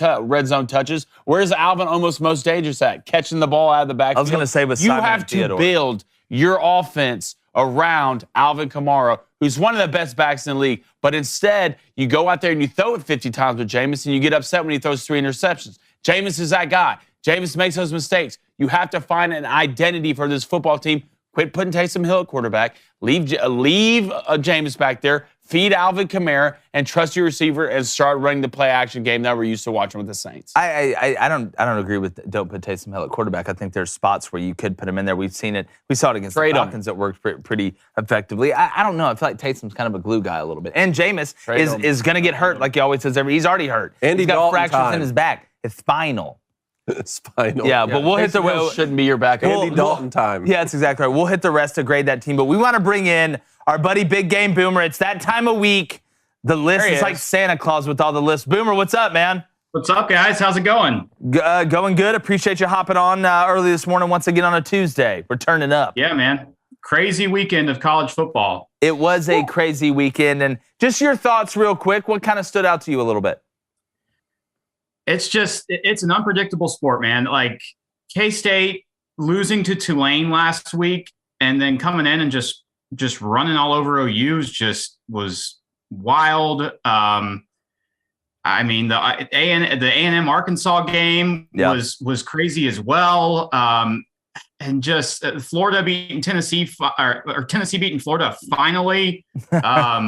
zone touches. Where's Alvin almost most dangerous at? Catching the ball out of the backfield. I was going to say with Simon You have to build your offense around Alvin Kamara, who's one of the best backs in the league. But instead, you go out there and you throw it 50 times with Jameis, and you get upset when he throws 3 interceptions. Jameis is that guy. Jameis makes those mistakes. You have to find an identity for this football team. Quit putting Taysom Hill at quarterback. Leave Jameis back there. Feed Alvin Kamara and trust your receiver and start running the play action game that we're used to watching with the Saints. I don't agree with don't put Taysom Hill at quarterback. I think there's spots where you could put him in there. We've seen it. We saw it against the Falcons. It worked pretty effectively. I don't know. I feel like Taysom's kind of a glue guy a little bit. And Jameis is going to get hurt like he always says. He's already hurt. He's got fractures in his back. It's spinal. Spinal. Yeah, but we'll hit the shouldn't be your backup. Andy Dalton time. Yeah, that's exactly right. We'll hit the rest to grade that team, but we want to bring in our buddy Big Game Boomer. It's that time of week. The list is like Santa Claus with all the lists. Boomer, what's up, man? What's up, guys? How's it going? Going good. Appreciate you hopping on early this morning once again on a Tuesday. We're turning up. Yeah, man. Crazy weekend of college football. It was a crazy weekend. And just your thoughts real quick. What kind of stood out to you a little bit? It's an unpredictable sport, man. Like K-State losing to Tulane last week and then coming in and just running all over OU's just was wild. I mean, the A&M Arkansas game was crazy as well. And just Florida beating Tennessee or Tennessee beating Florida finally. I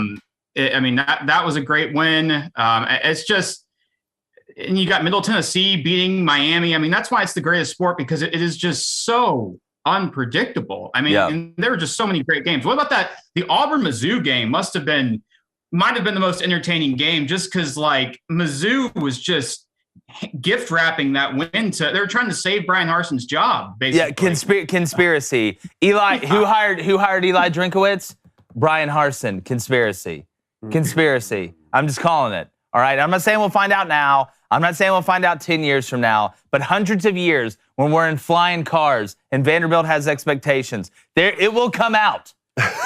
mean, that was a great win. It's just, and you got Middle Tennessee beating Miami. I mean, that's why it's the greatest sport, because it is just so unpredictable. I mean, and there were just so many great games. What about that? The Auburn-Mizzou game might have been the most entertaining game just because, like, Mizzou was just gift wrapping that win they were trying to save Brian Harson's job, basically. Yeah, conspiracy. Eli, who hired Eli Drinkowitz? Brian Harsin. Conspiracy. I'm just calling it. All right. I'm not saying we'll find out now. I'm not saying we'll find out 10 years from now, but hundreds of years when we're in flying cars and Vanderbilt has expectations, it will come out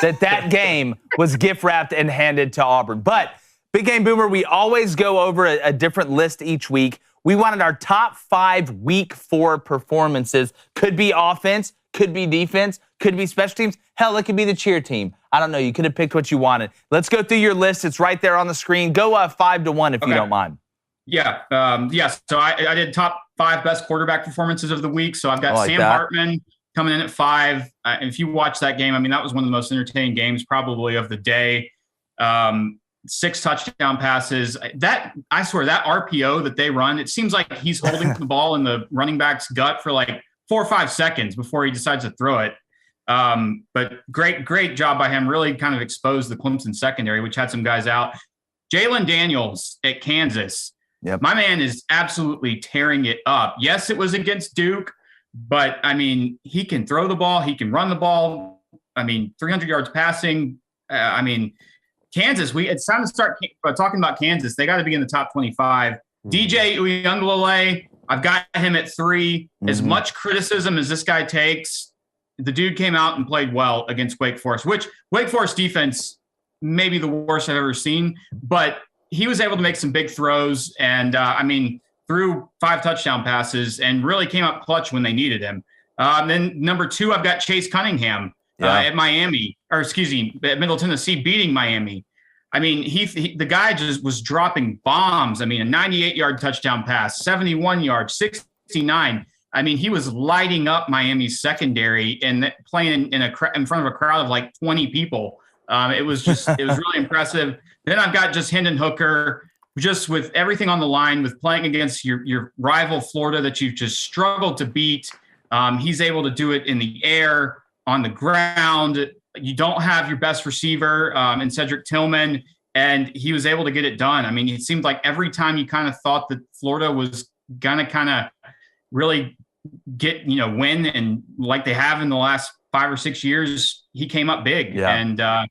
that game was gift wrapped and handed to Auburn. But Big Game Boomer, we always go over a different list each week. We wanted our top 5 week 4 performances. Could be offense, could be defense, could be special teams. Hell, it could be the cheer team. I don't know. You could have picked what you wanted. Let's go through your list. It's right there on the screen. Go 5-1 if you don't mind. Yeah. So I did top 5 best quarterback performances of the week. So I've got Sam Hartman coming in at 5. And if you watch that game, I mean, that was one of the most entertaining games probably of the day. 6 touchdown passes. I swear, that RPO that they run, it seems like he's holding the ball in the running back's gut for like 4 or 5 seconds before he decides to throw it. But great job by him. Really kind of exposed the Clemson secondary, which had some guys out. Jalen Daniels at Kansas. Yep. My man is absolutely tearing it up. Yes, it was against Duke, but I mean, he can throw the ball. He can run the ball. I mean, 300 yards passing. Kansas, it's time to start talking about Kansas. They got to be in the top 25. DJ Uiagalelei, I've got him at 3. As much criticism as this guy takes, the dude came out and played well against Wake Forest, which Wake Forest defense may be the worst I've ever seen, but he was able to make some big throws and, threw 5 touchdown passes and really came up clutch when they needed him. Then number 2, I've got Chase Cunningham at Middle Tennessee, beating Miami. I mean, the guy just was dropping bombs. I mean, a 98-yard touchdown pass, 71 yards, 69. I mean, he was lighting up Miami's secondary and playing in front of a crowd of like 20 people. It was really impressive. Then I've got just Hendon Hooker, just with everything on the line, with playing against your rival Florida that you've just struggled to beat. He's able to do it in the air, on the ground. You don't have your best receiver in Cedric Tillman, and he was able to get it done. I mean, it seemed like every time you kind of thought that Florida was going to kind of really win, and like they have in the last 5 or 6 years, he came up big. Yeah. And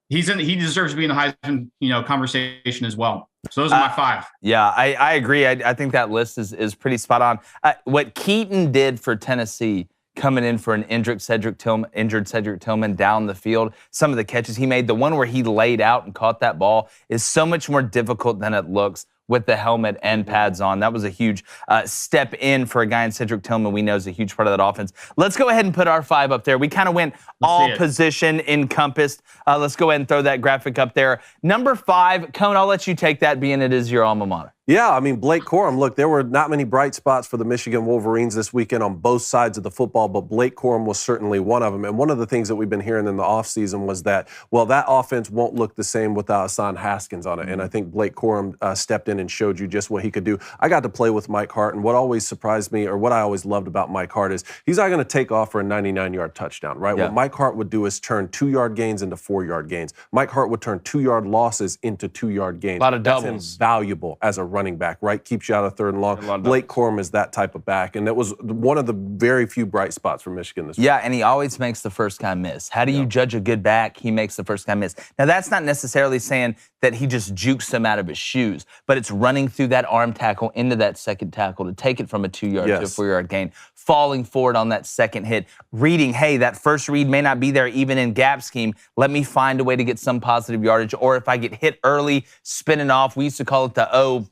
he deserves to be in the Heisman, conversation as well. So those are my 5. Yeah, I agree. I think that list is pretty spot on. What Keaton did for Tennessee, coming in for an injured Cedric Tillman down the field, some of the catches he made, the one where he laid out and caught that ball, is so much more difficult than it looks with the helmet and pads on. That was a huge step in for a guy in Cedric Tillman we know is a huge part of that offense. Let's go ahead and put our 5 up there. We kind of went all position encompassed. Let's go ahead and throw that graphic up there. Number 5, Cone, I'll let you take that, being it is your alma mater. Yeah, I mean, Blake Corum, look, there were not many bright spots for the Michigan Wolverines this weekend on both sides of the football, but Blake Corum was certainly one of them. And one of the things that we've been hearing in the offseason was that, that offense won't look the same without Hassan Haskins on it. And I think Blake Corum stepped in and showed you just what he could do. I got to play with Mike Hart, and what always surprised me, or what I always loved about Mike Hart, is he's not going to take off for a 99-yard touchdown, right? Yeah. What Mike Hart would do is turn 2-yard gains into 4-yard gains. Mike Hart would turn 2-yard losses into 2-yard gains. A lot of doubles. That's invaluable as a running back, right? Keeps you out of 3rd and long. Blake Corum is that type of back, and that was one of the very few bright spots for Michigan this week. Yeah, and he always makes the first guy miss. How do you judge a good back? He makes the first guy miss. Now, that's not necessarily saying that he just jukes him out of his shoes, but it's running through that arm tackle into that second tackle to take it from a 2-yard to a 4-yard gain, falling forward on that second hit, reading, hey, that first read may not be there even in gap scheme. Let me find a way to get some positive yardage, or if I get hit early, spinning off. We used to call it the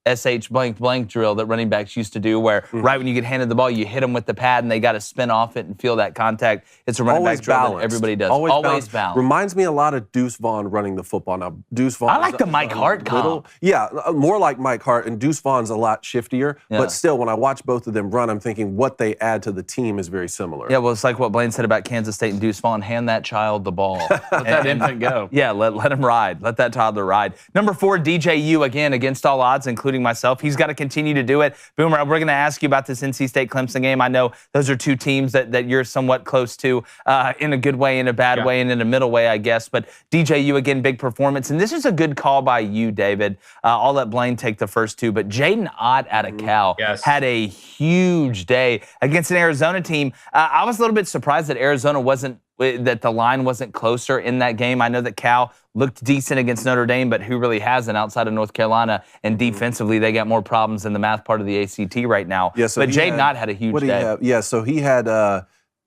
SH blank blank drill that running backs used to do, where right when you get handed the ball, you hit them with the pad and they got to spin off it and feel that contact. It's a running back drill that everybody does. Always balanced. Reminds me a lot of Deuce Vaughn running the football. Now, Deuce Vaughn. I like the Mike Hart comp. Yeah, more like Mike Hart, and Deuce Vaughn's a lot shiftier. Yeah. But still, when I watch both of them run, I'm thinking what they add to the team is very similar. Yeah, well, it's like what Blaine said about Kansas State and Deuce Vaughn. Hand that child the ball. Let that infant go. Yeah, let him ride. Let that toddler ride. Number 4, DJU, again, against all odds, including including myself. He's got to continue to do it. Boomer, we're going to ask you about this NC State-Clemson game. I know those are two teams that you're somewhat close to in a good way, in a bad way, and in a middle way, I guess. But DJU, again, big performance. And this is a good call by you, David. I'll let Blaine take the first two. But Jaden Ott out of Cal had a huge day against an Arizona team. I was a little bit surprised that that the line wasn't closer in that game. I know that Cal looked decent against Notre Dame, but who really hasn't outside of North Carolina? And defensively, they got more problems in the math part of the ACT right now. Yeah, so but Jaden Ott had a huge day. Yeah, so he had, I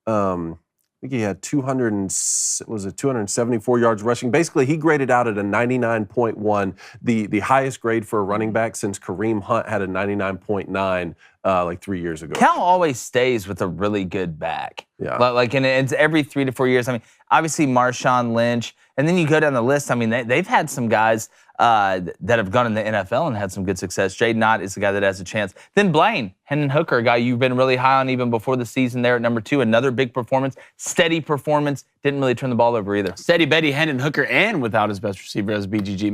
think he had 274 yards rushing. Basically, he graded out at a 99.1, the highest grade for a running back since Kareem Hunt had a 99.9 like 3 years ago. Cal always stays with a really good back. Yeah. Like, and it's every 3 to 4 years. I mean, obviously Marshawn Lynch, and then you go down the list. I mean, they've had some guys that have gone in the NFL and had some good success. Jaden Ott is the guy that has a chance. Then Blaine, Hendon Hooker, a guy you've been really high on even before the season there at number 2. Another big performance, steady performance. Didn't really turn the ball over either. Steady Betty, Hendon Hooker, and without his best receiver, as BGG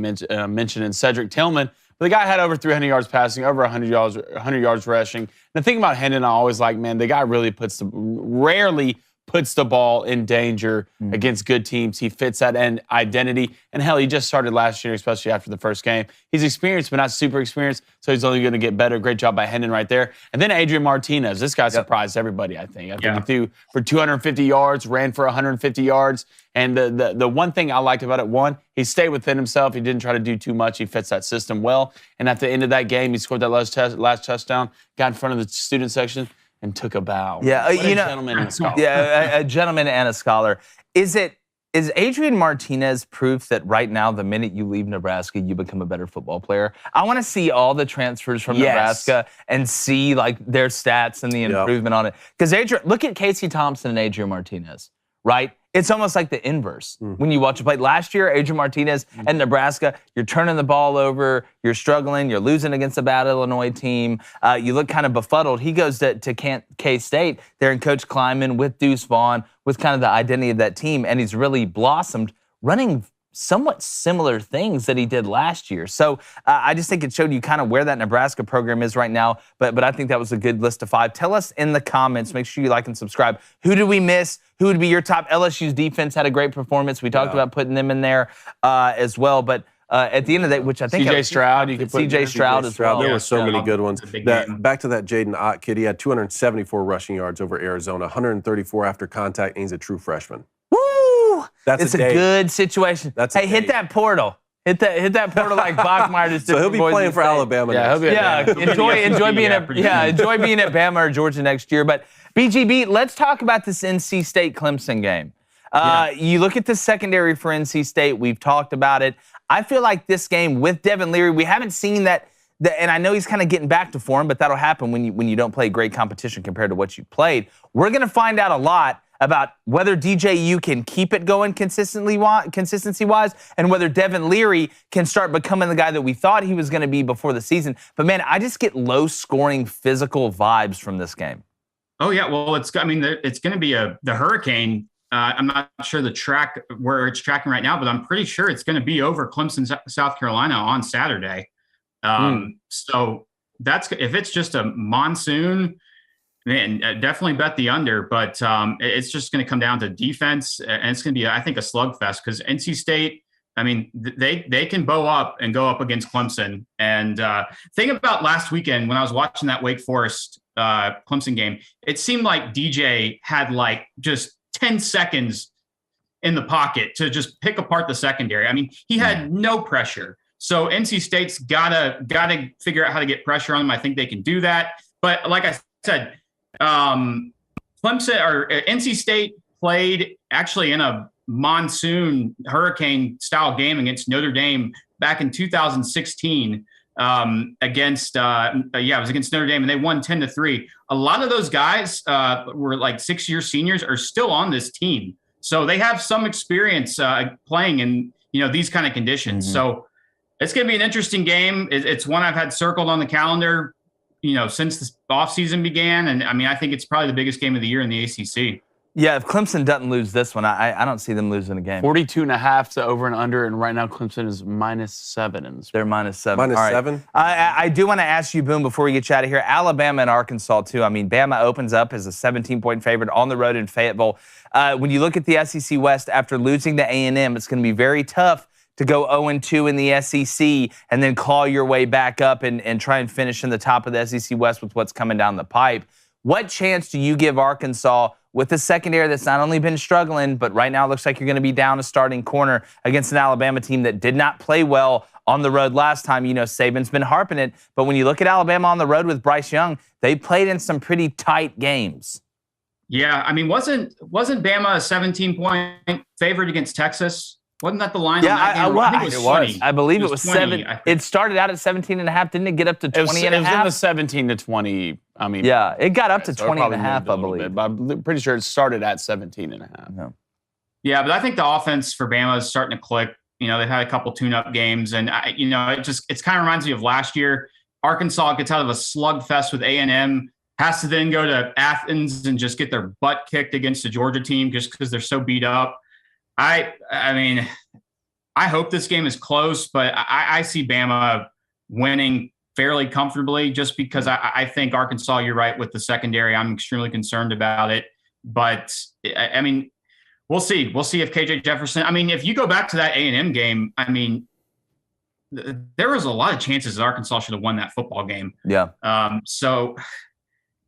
mentioned, in Cedric Tillman. But the guy had over 300 yards passing, over 100 yards rushing. And the thing about Hendon, I always like, man, the guy really rarely puts the ball in danger against good teams. He fits that identity. And hell, he just started last year, especially after the first game. He's experienced, but not super experienced, so he's only going to get better. Great job by Hendon right there. And then Adrian Martinez. This guy surprised everybody, I think. He threw for 250 yards, ran for 150 yards. And the one thing I liked about it, one, he stayed within himself. He didn't try to do too much. He fits that system well. And at the end of that game, he scored that last touchdown, got in front of the student section, and took a bow. Yeah, a gentleman and a scholar. Yeah, a gentleman and a scholar. Is Adrian Martinez proof that right now, the minute you leave Nebraska, you become a better football player? I want to see all the transfers from Nebraska and see like their stats and the improvement on it. Because look at Casey Thompson and Adrian Martinez, right? It's almost like the inverse when you watch a play. Last year, Adrian Martinez at Nebraska, you're turning the ball over, you're struggling, you're losing against a bad Illinois team. You look kind of befuddled. He goes to K-State there in Coach Kleiman with Deuce Vaughn, with kind of the identity of that team, and he's really blossomed, running somewhat similar things that he did last year. So I just think it showed you kind of where that Nebraska program is right now. But I think that was a good list of 5. Tell us in the comments. Make sure you like and subscribe. Who did we miss? Who would be your top? LSU's defense had a great performance. We talked about putting them in there as well. But at the end of the day, which I think CJ Stroud, you could put CJ Stroud as well. There were so many good ones. Back to that Jaden Ott kid, he had 274 rushing yards over Arizona, 134 after contact, and he's a true freshman. It's a good situation. Hit that portal. Hit that portal like Bachmeier just did. So he'll be playing for Alabama next. Enjoy being at Bama or Georgia next year. But BGB, let's talk about this NC State-Clemson game. You look at the secondary for NC State. We've talked about it. I feel like this game with Devin Leary, we haven't seen that. And I know he's kind of getting back to form, but that'll happen when you don't play great competition compared to what you played. We're going to find out a lot about whether DJU can keep it going consistency-wise, and whether Devin Leary can start becoming the guy that we thought he was going to be before the season. But, man, I just get low-scoring physical vibes from this game. Oh, yeah. Well, it's going to be the Hurricane. I'm not sure the track where it's tracking right now, but I'm pretty sure it's going to be over Clemson, South Carolina on Saturday. So if it's just a monsoon, man, definitely bet the under, but it's just going to come down to defense, and it's going to be, I think, a slugfest because NC State, I mean, they can bow up and go up against Clemson. And thing about last weekend when I was watching that Wake Forest Clemson game, it seemed like DJ had like just 10 seconds in the pocket to just pick apart the secondary. I mean, he had no pressure. So NC State's gotta figure out how to get pressure on them. I think they can do that. But like I said, Clemson or NC State played actually in a monsoon hurricane style game against Notre Dame back in 2016 against it was against Notre Dame, and they won 10-3. A lot of those guys were like 6-year seniors, are still on this team, so they have some experience playing in these kind of conditions. So it's going to be an interesting game. It's one I've had circled on the calendar since the offseason began. And I mean, I think it's probably the biggest game of the year in the ACC. Yeah, if Clemson doesn't lose this one, I don't see them losing a game. 42.5 to over and under, and right now Clemson is -7 in this. They're -7. Minus All right. 7? I do want to ask you, Boone, before we get you out of here, Alabama and Arkansas, too. I mean, Bama opens up as a 17-point favorite on the road in Fayetteville. When you look at the SEC West, after losing to A&M, it's going to be very tough to go 0-2 in the SEC and then claw your way back up and try and finish in the top of the SEC West with what's coming down the pipe. What chance do you give Arkansas with the secondary that's not only been struggling, but right now it looks like you're going to be down a starting corner against an Alabama team that did not play well on the road last time? You know, Saban's been harping it, but when you look at Alabama on the road with Bryce Young, they played in some pretty tight games. Yeah, I mean, wasn't Bama a 17-point favorite against Texas? Wasn't that the line on that game? I think it was 20. I believe it was 20, 7. It started out at 17.5. Didn't it get up to 20 and a half? It was in the 17 to 20. I mean, yeah, it got up to so 20 and a probably half, moved a I little believe. bit, but I'm pretty sure it started at 17 and a half. No. Yeah, but I think the offense for Bama is starting to click. You know, they've had a couple tune-up games, and it kind of reminds me of last year. Arkansas gets out of a slugfest with A&M, has to then go to Athens and just get their butt kicked against the Georgia team just because they're so beat up. I mean, I hope this game is close, but I see Bama winning fairly comfortably just because I think Arkansas, you're right, with the secondary. I'm extremely concerned about it. But, I mean, we'll see. We'll see if KJ Jefferson – I mean, if you go back to that A&M game, I mean, there was a lot of chances that Arkansas should have won that football game. Yeah. So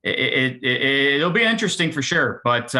it'll be interesting for sure. But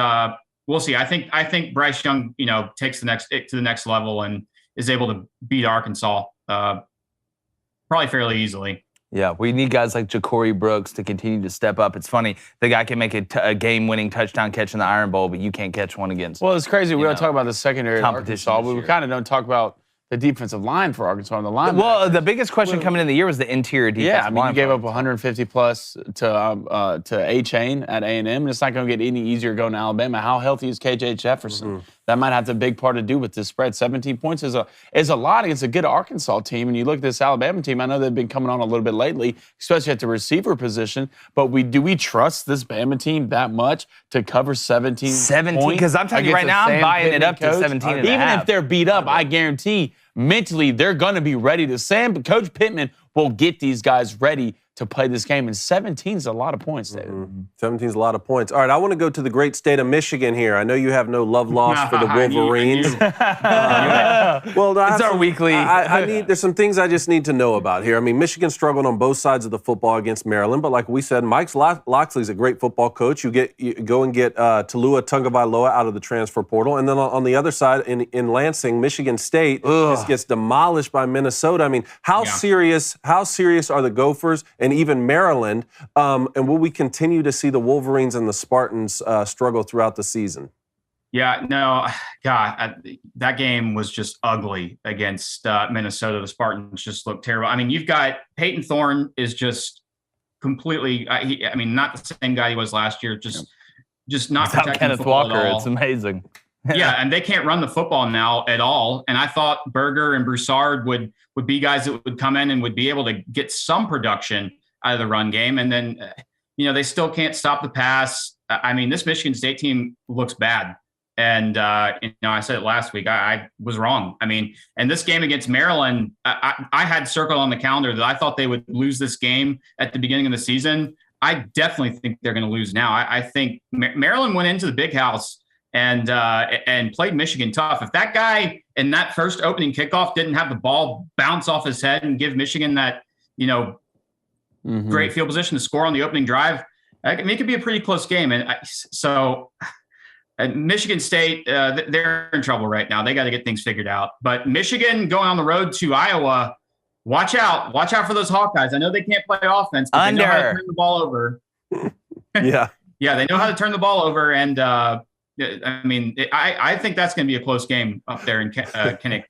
we'll see. I think Bryce Young, takes it to the next level and is able to beat Arkansas probably fairly easily. Yeah, we need guys like Ja'Cory Brooks to continue to step up. It's funny, the guy can make a game-winning touchdown catch in the Iron Bowl, but you can't catch one against. Well, it's crazy. We don't talk about the secondary competition Arkansas, but we kind of don't talk about the defensive line for Arkansas on the line. Well, the biggest question coming in the year was the interior defense. Yeah, I mean, you gave up 150 plus to A-Chain at A&M, and it's not going to get any easier going to Alabama. How healthy is KJ Jefferson? Mm-hmm. That might have a big part to do with this spread. 17 points is a lot against a good Arkansas team. And you look at this Alabama team, I know they've been coming on a little bit lately, especially at the receiver position. But do we trust this Bama team that much to cover 17 points? Because I'm telling you right now, I'm buying it up to 17 and a half. Even if they're beat up, I guarantee mentally they're going to be ready to. Coach Pittman will get these guys ready to play this game, and 17 is a lot of points, David. Mm-hmm. 17 is a lot of points. All right, I want to go to the great state of Michigan here. I know you have no love lost for the Wolverines. Well, it's our weekly. There's some things I just need to know about here. I mean, Michigan struggled on both sides of the football against Maryland, but like we said, Mike Loxley's a great football coach. You go and get Talua Tungavailoa out of the transfer portal, and then on the other side in Lansing, Michigan State just gets demolished by Minnesota. I mean, how serious are the Gophers and even Maryland, and will we continue to see the Wolverines and the Spartans struggle throughout the season? Yeah, no, God, that game was just ugly against Minnesota. The Spartans just looked terrible. I mean, you've got Peyton Thorne is just completely, not the same guy he was last year, just not without protecting Kenneth football Walker. at all. It's amazing. Yeah, and they can't run the football now at all. And I thought Berger and Broussard would be guys that would come in and would be able to get some production out of the run game. And then, they still can't stop the pass. I mean, this Michigan State team looks bad. And, I said it last week. I was wrong. I mean, and this game against Maryland, I had circled on the calendar that I thought they would lose this game at the beginning of the season. I definitely think they're going to lose now. I think Maryland went into the big house and played Michigan tough. If that guy in that first opening kickoff didn't have the ball bounce off his head and give Michigan that, great field position to score on the opening drive, it could be a pretty close game. And Michigan State, they're in trouble right now. They got to get things figured out. But Michigan going on the road to Iowa, watch out for those Hawkeyes. I know they can't play offense, but they know how to turn the ball over. Yeah, they know how to turn the ball over, and I think that's going to be a close game up there in Kinnick.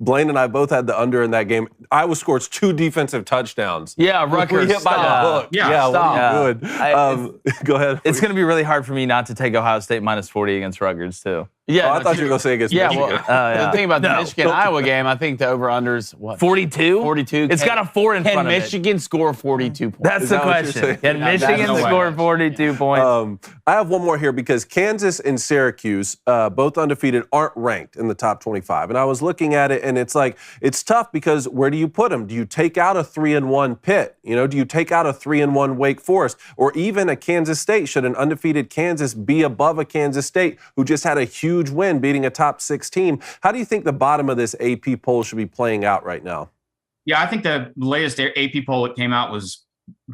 Blaine and I both had the under in that game. Iowa scores 2 defensive touchdowns. Yeah, Rutgers. We hit by the hook. Yeah, what are you doing? Go ahead. It's going to be really hard for me not to take Ohio State -40 against Rutgers, too. Yeah, I thought you were going to say against Michigan. The thing about the Michigan-Iowa game, I think the over-under's what? 42? 42. It's got a 4 in front of it. Can Michigan score 42 points? That's the question. Can Michigan score 42 points? I have one more here because Kansas and Syracuse, both undefeated, aren't ranked in the top 25. And I was looking at it, and it's like, it's tough because where do you put them? Do you take out a 3-1 Pitt? Do you take out a 3-1 Wake Forest? Or even a Kansas State? Should an undefeated Kansas be above a Kansas State who just had a huge win beating a top 6 team? How do you think the bottom of this AP poll should be playing out right now? Yeah, I think the latest AP poll that came out was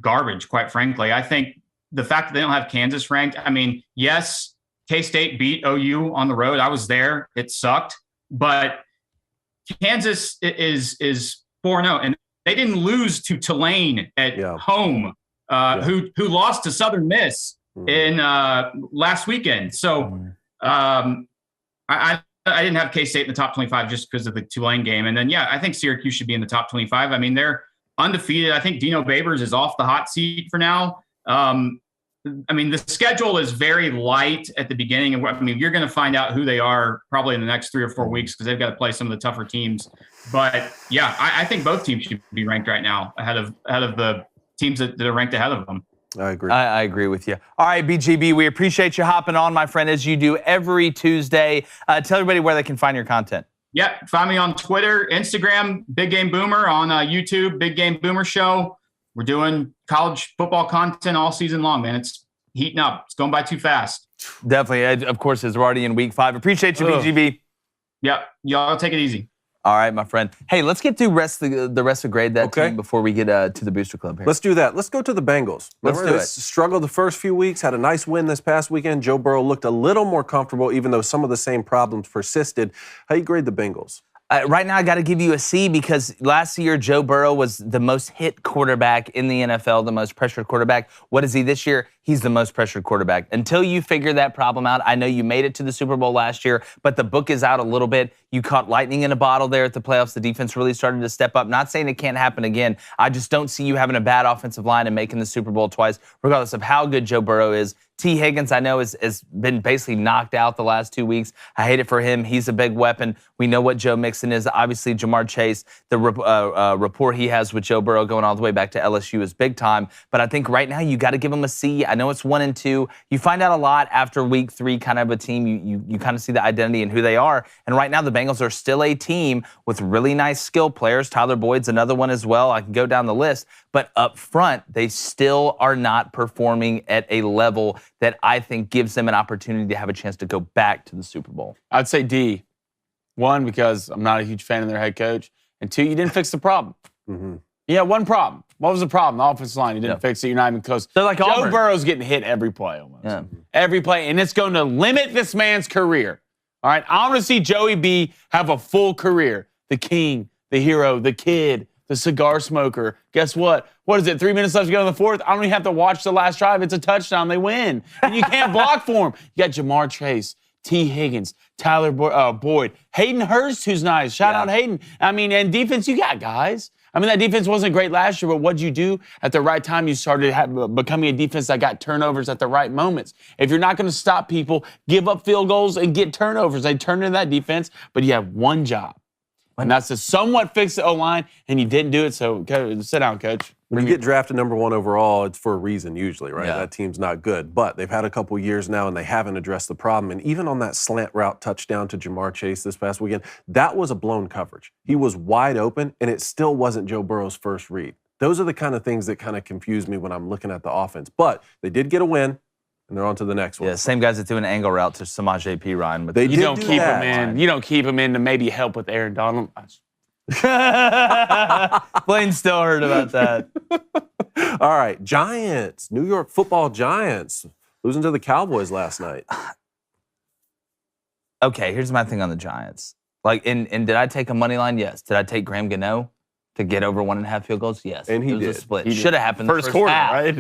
garbage, quite frankly. I think the fact that they don't have Kansas ranked, I mean, yes, K-State beat OU on the road. I was there. It sucked. But Kansas is 4-0, and they didn't lose to Tulane at home, who lost to Southern Miss in last weekend. So I didn't have K-State in the top 25 just because of the Tulane game. And then, I think Syracuse should be in the top 25. I mean, they're undefeated. I think Dino Babers is off the hot seat for now. I mean, the schedule is very light at the beginning. And I mean, you're going to find out who they are probably in the next 3 or 4 weeks because they've got to play some of the tougher teams. But I think both teams should be ranked right now ahead of the teams that are ranked ahead of them. I agree. I agree with you. All right, BGB, we appreciate you hopping on, my friend, as you do every Tuesday. Tell everybody where they can find your content. Yeah, find me on Twitter, Instagram, Big Game Boomer, on YouTube, Big Game Boomer Show. We're doing college football content all season long, man. It's heating up. It's going by too fast. Definitely. Of course, we're already in week 5. Appreciate you, BGB. Yeah, y'all take it easy. All right, my friend. Hey, let's get through the rest of grade that team before we get to the Booster Club here. Let's do that. Let's go to the Bengals. Let's do it. Struggled the first few weeks, had a nice win this past weekend. Joe Burrow looked a little more comfortable, even though some of the same problems persisted. How you grade the Bengals? Right now, I got to give you a C because last year, Joe Burrow was the most hit quarterback in the NFL, the most pressured quarterback. What is he this year? He's the most pressured quarterback. Until you figure that problem out, I know you made it to the Super Bowl last year, but the book is out a little bit. You caught lightning in a bottle there at the playoffs. The defense really started to step up. Not saying it can't happen again. I just don't see you having a bad offensive line and making the Super Bowl twice, regardless of how good Joe Burrow is. T. Higgins, I know, has been basically knocked out the last 2 weeks. I hate it for him. He's a big weapon. We know what Joe Mixon is. Obviously, Jamar Chase, the rapport he has with Joe Burrow going all the way back to LSU is big time. But I think right now you got to give him a C. I know it's 1 and 2. You find out a lot after week 3, kind of a team. You kind of see the identity and who they are. And right now the Bengals are still a team with really nice skill players. Tyler Boyd's another one as well. I can go down the list. But up front, they still are not performing at a level that I think gives them an opportunity to have a chance to go back to the Super Bowl. I'd say D. 1, because I'm not a huge fan of their head coach. And 2, you didn't fix the problem. Yeah, one problem. What was the problem? The offensive line. You didn't fix it. You're not even close. They're like Joe Auburn. Burrow's getting hit every play almost. Every play. And it's going to limit this man's career. All right? I want to see Joey B have a full career. The king, the hero, the kid, the cigar smoker. Guess what? What is it? 3 minutes left to go in the fourth. I don't even have to watch the last drive. It's a touchdown. They win. And you can't block for him. You got Jamar Chase, T. Higgins, Tyler Boyd, Hayden Hurst, who's nice. Shout out Hayden. I mean, and defense, you got guys. I mean, that defense wasn't great last year, but what'd you do? At the right time, you started becoming a defense that got turnovers at the right moments. If you're not going to stop people, give up field goals and get turnovers. They turned into that defense, but you have one job. And that's to somewhat fix the O-line, and you didn't do it, so sit down, coach. When you get drafted number 1 overall, it's for a reason usually, right? That team's not good. But they've had a couple years now, and they haven't addressed the problem. And even on that slant route touchdown to Jamar Chase this past weekend, that was a blown coverage. He was wide open, and it still wasn't Joe Burrow's first read. Those are the kind of things that kind of confuse me when I'm looking at the offense. But they did get a win. And they're on to the next one. Yeah, same guys that do an angle route to Samaje P. Ryan. But you don't keep him in. You don't keep him in to maybe help with Aaron Donald. Blaine still heard about that. All right, Giants. New York Football Giants losing to the Cowboys last night. Okay, here's my thing on the Giants. And did I take a money line? Yes. Did I take Graham Gano to get over 1.5 field goals? Yes. And he it was did. a split. Should have happened first the first quarter, half. right?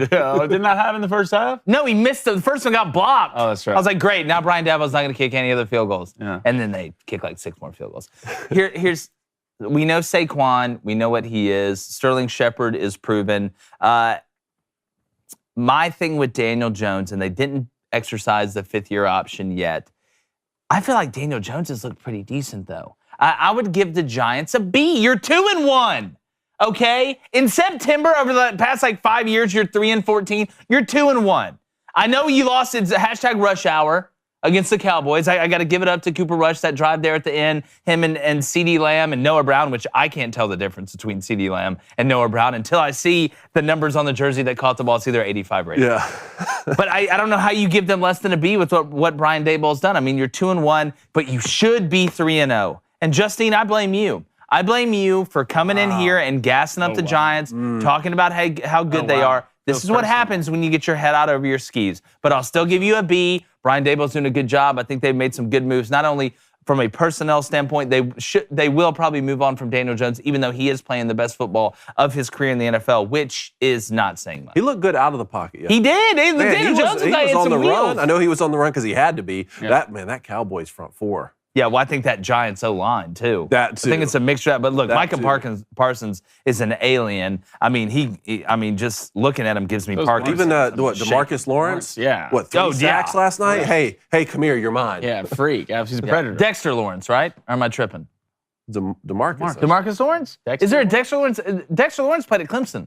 Did not happen in the first half? No, he missed it. The first one got blocked. Oh, that's right. I was like, great. Now Brian Daboll's not going to kick any other field goals. Yeah. And then they kick like 6 more field goals. We know Saquon. We know what he is. Sterling Shepard is proven. My thing with Daniel Jones, and they didn't exercise the 5th-year option yet, I feel like Daniel Jones has looked pretty decent, though. I would give the Giants a B. You're 2-1. Okay? In September, over the past 5 years, you're 3-14. You're 2-1. I know you lost. It's a #rush hour against the Cowboys. I got to give it up to Cooper Rush, that drive there at the end, him and CeeDee Lamb and Noah Brown, which I can't tell the difference between CeeDee Lamb and Noah Brown until I see the numbers on the jersey that caught the ball. It's either 85 or 80. Yeah. But I don't know how you give them less than a B with what Brian Daboll's done. I mean, you're 2-1, but you should be 3-0. And Justine, I blame you. I blame you for coming in here and gassing up the Giants, talking about how good they are. This is what happens when you get your head out over your skis. But I'll still give you a B. Brian Daboll's doing a good job. I think they've made some good moves, not only from a personnel standpoint. They will probably move on from Daniel Jones, even though he is playing the best football of his career in the NFL, which is not saying much. He looked good out of the pocket. Yeah. He did. Daniel Jones was on the wheels. run. I know he was on the run because he had to be. Yeah. That Cowboys front four. Yeah, well, I think that Giants O-line, too. That, too. I think it's a mixture. But look, Micah Parsons is an alien. I mean, just looking at him gives me Parkinson's. Even, DeMarcus Lawrence? Yeah. What, 3 sacks last night? Yeah. Hey, come here, you're mine. Yeah, freak. He's a predator. Dexter Lawrence, right? Or am I tripping? DeMarcus. DeMarcus Lawrence? Is there a Dexter Lawrence? Dexter Lawrence played at Clemson.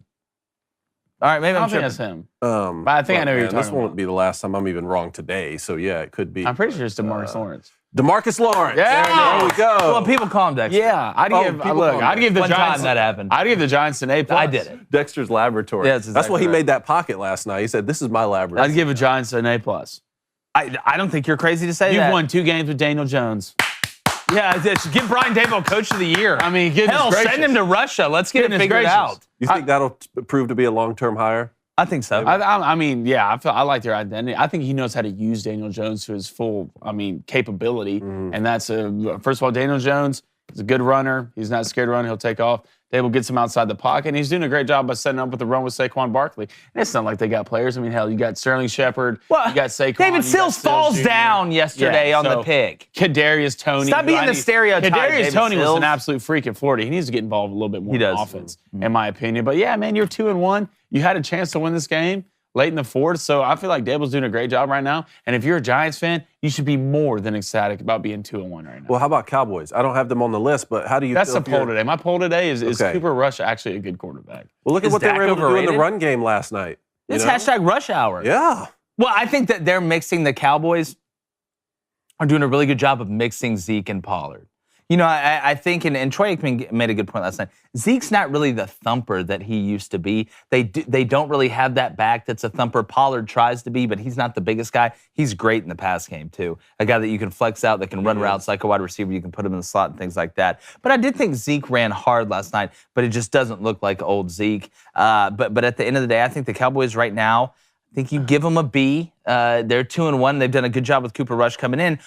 All right, maybe I'm tripping. That's him. But I think I know who you're talking about. This won't be the last time I'm even wrong today, so yeah, it could be. I'm pretty sure it's DeMarcus Lawrence. DeMarcus Lawrence. Yeah. There we go. Well, people call him Dexter. Yeah, I'd give the One Giants time that happened. I'd give the Giants an A+. I did it. Dexter's laboratory. Yeah, that's why exactly he right. made that pocket last night. He said, "This is my laboratory." I'd give the Giants an A+. I don't think you're crazy to say that. You've won 2 games with Daniel Jones. Yeah, give Brian Daboll Coach of the Year. I mean, goodness gracious. Send him to Russia. Let's get it figured out. You think that'll prove to be a long-term hire? I think so. I mean, yeah, I like their identity. I think he knows how to use Daniel Jones to his full, capability. And that's first of all, Daniel Jones is a good runner. He's not scared to run. He'll take off. Dable gets him outside the pocket, and he's doing a great job by setting up with the run with Saquon Barkley. And it's not like they got players. I mean, hell, you got Sterling Shepard, you got Saquon. David Sills falls down yesterday on the pick. Kadarius Toney. Stop being the stereotype. Kadarius Toney was Sills. an absolute freak at Florida. He needs to get involved a little bit more in offense, Mm-hmm. in my opinion. But yeah, man, you're 2-1. You had a chance to win this game late in the fourth, so I feel like Dable's doing a great job right now. And if you're a Giants fan, you should be more than ecstatic about being 2-1 right now. Well, how about Cowboys? I don't have them on the list, but how do you That's feel the poll today. My poll today is Okay. Cooper Rush actually a good quarterback? Well, look at Is what they Dak were able to do in the overrated? run game last night. It's #rush hour. Yeah. Well, I think that they're mixing. The Cowboys are doing a really good job of mixing Zeke and Pollard. You know, I think, and Troy Aikman made a good point last night, Zeke's not really the thumper that he used to be. They don't really have that back that's a thumper. Pollard tries to be, but he's not the biggest guy. He's great in the pass game, too. A guy that you can flex out, that can run routes like a wide receiver. You can put him in the slot and things like that. But I did think Zeke ran hard last night, but it just doesn't look like old Zeke. But at the end of the day, I think the Cowboys right now, I think you give them a B. They're 2-1. They've done a good job with Cooper Rush coming in.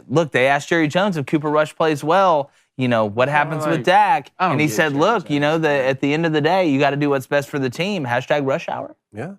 Look, they asked Jerry Jones if Cooper Rush plays well, what happens with Dak? And he said, look, at the end of the day, you got to do what's best for the team. #rush hour. Yeah.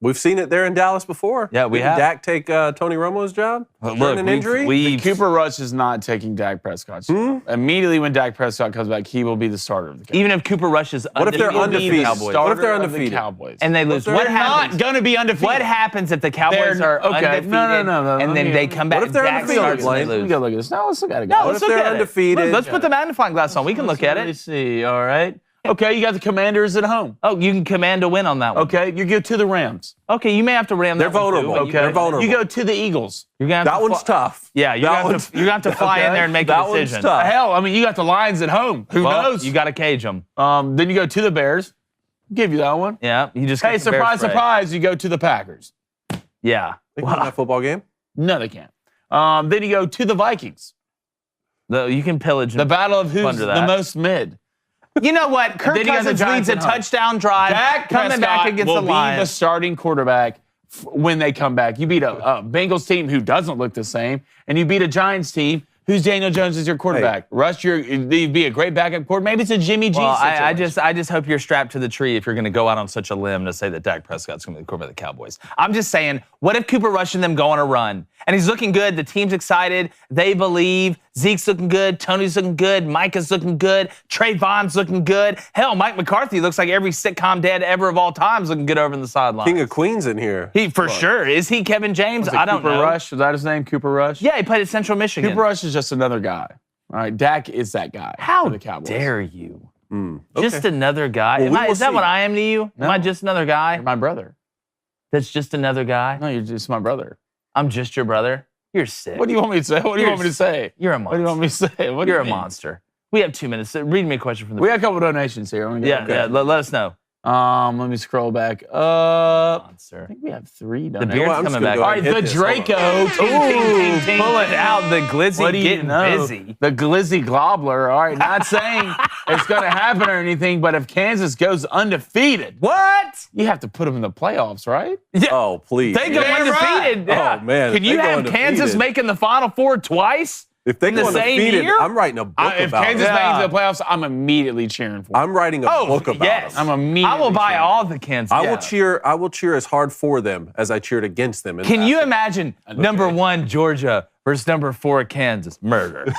We've seen it there in Dallas before. Yeah, we Didn't have. Dak take Tony Romo's job? Look, an injury? Cooper Rush is not taking Dak Prescott's job. Immediately when Dak Prescott comes back, he will be the starter of the Cowboys. Even if Cooper Rush is What if they're undefeated? What if they're undefeated? Cowboys. and they lose? They're not going to be undefeated. What happens if the Cowboys are undefeated No. and then they come back What if they're Dak undefeated, starts and they Blaine? Let me lose? go look at this. No, let's look at it. No, What let's if look they're at it. undefeated? Look, let's put the magnifying glass on. We can look at Let me it. see. All right. Okay, you got the Commanders at home. Oh, you can command a win on that one. Okay, you go to the Rams. Okay, you may have to ram They're that one, too, vulnerable. but Okay, They're vulnerable. You go to the Eagles. You're gonna have That to one's fly- tough. Yeah, you're gonna have to fly in there and make That a one's decision. tough. Hell, I mean, you got the Lions at home. Who knows? You got to cage them. Then you go to the Bears. Give you that one. Yeah, you just Hey, got the Bears surprise, spread. surprise! You go to the Packers. Yeah, They can win that football game? No, they can't. Then you go to the Vikings. You can pillage The battle of who's Plunder the that. most mid. You know what? Kirk Then you got the Cousins Giants leads a at home. touchdown drive. Dak coming back against will the be the Lions. starting quarterback when they come back. You beat a Bengals team who doesn't look the same, and you beat a Giants team whose Daniel Jones is your quarterback. Rush, you'd be a great backup quarterback. Maybe it's a Jimmy G Well, situation. I just hope you're strapped to the tree if you're going to go out on such a limb to say that Dak Prescott's going to be the quarterback of the Cowboys. I'm just saying, what if Cooper Rush and them go on a run? And he's looking good. The team's excited. They believe. Zeke's looking good. Tony's looking good. Micah's looking good. Trayvon's looking good. Hell, Mike McCarthy looks like every sitcom dad ever of all time is looking good over in the sideline. King of Queens in here. He for sure. Is he Kevin James? I don't Cooper know. Rush, was that his name? Cooper Rush? Yeah, he played at Central Michigan. Cooper Rush is just another guy. All right, Dak is that guy. How for the Cowboys. dare you? Okay. Just another guy. Well, Is that what I am to you? No. Am I just another guy? You're my brother. That's just another guy? No, you're just my brother. I'm just your brother? You're sick. What do you want me to say? What do you want me to say? You're a What monster. do you want me to say? What do You're you a mean? monster. We have 2 minutes. Read me a question from the. We got a couple donations here. Yeah, let us know. Let me scroll back up. I Monster. think we have 3 The donations. beard's I'm just coming gonna back. go All ahead right, and the hit this. Hold Draco. Ooh, pulling out the glizzy, What do you getting know? busy. The glizzy gobbler. All right, not saying it's going to happen or anything, but if Kansas goes undefeated, What? you have to put them in the playoffs, right? Oh, please. They go Damn undefeated. right. Yeah. Oh, man, Can if you they go have Kansas undefeated- making the Final Four twice? If they in go the same undefeated, year? I'm writing a book If about Kansas it. makes it to the playoffs, I'm immediately cheering for them. I'm writing a book about yes. them. I'm immediately I will buy cheering. all the Kansas. I Yeah. will cheer. I will cheer as hard for them as I cheered against them. in Can you basketball. imagine number 1 Georgia versus number 4 Kansas? Murder.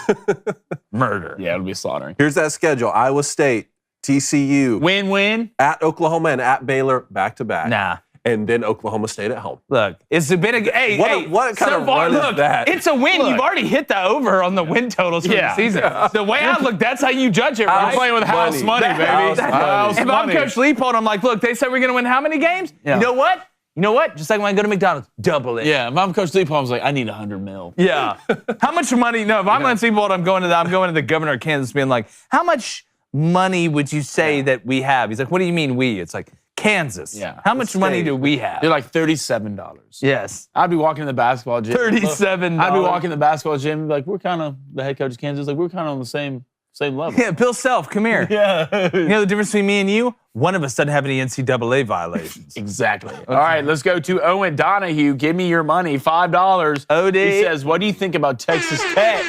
Murder. Yeah, it'll be slaughtering. Here's that schedule: Iowa State, TCU, Win-win. at Oklahoma, and at Baylor, back to back. Nah. And then Oklahoma State at home. Look, it's been a hey. What kind of run is that? It's a win. Look. You've already hit the over on the win totals for Yeah. the season. The way I look, that's how you judge it, We're right? playing with house money, baby. House money. House If money. I'm Coach Leopold, I'm like, look, they said we're going to win how many games? Yeah. You know what? You know what? Just like when I go to McDonald's, double it. Yeah, if I'm Coach Leopold, I was like, I need $100 million. Yeah. How much money? No, if I'm Coach Leopold, I'm going to the governor of Kansas being like, how much money would you say that we have? He's like, what do you mean we? It's like, Kansas. Yeah. How much money do we have? They're like $37. Yes. I'd be walking in the basketball gym. $37. I'd be walking in the basketball gym and be like, we're kind of, the head coach of Kansas, like, we're kind of on the same level. Yeah, Bill Self, come here. Yeah. You know the difference between me and you? One of us doesn't have any NCAA violations. Exactly. All right, let's go to Owen Donahue. Give me your money, $5. OD. He says, what do you think about Texas Tech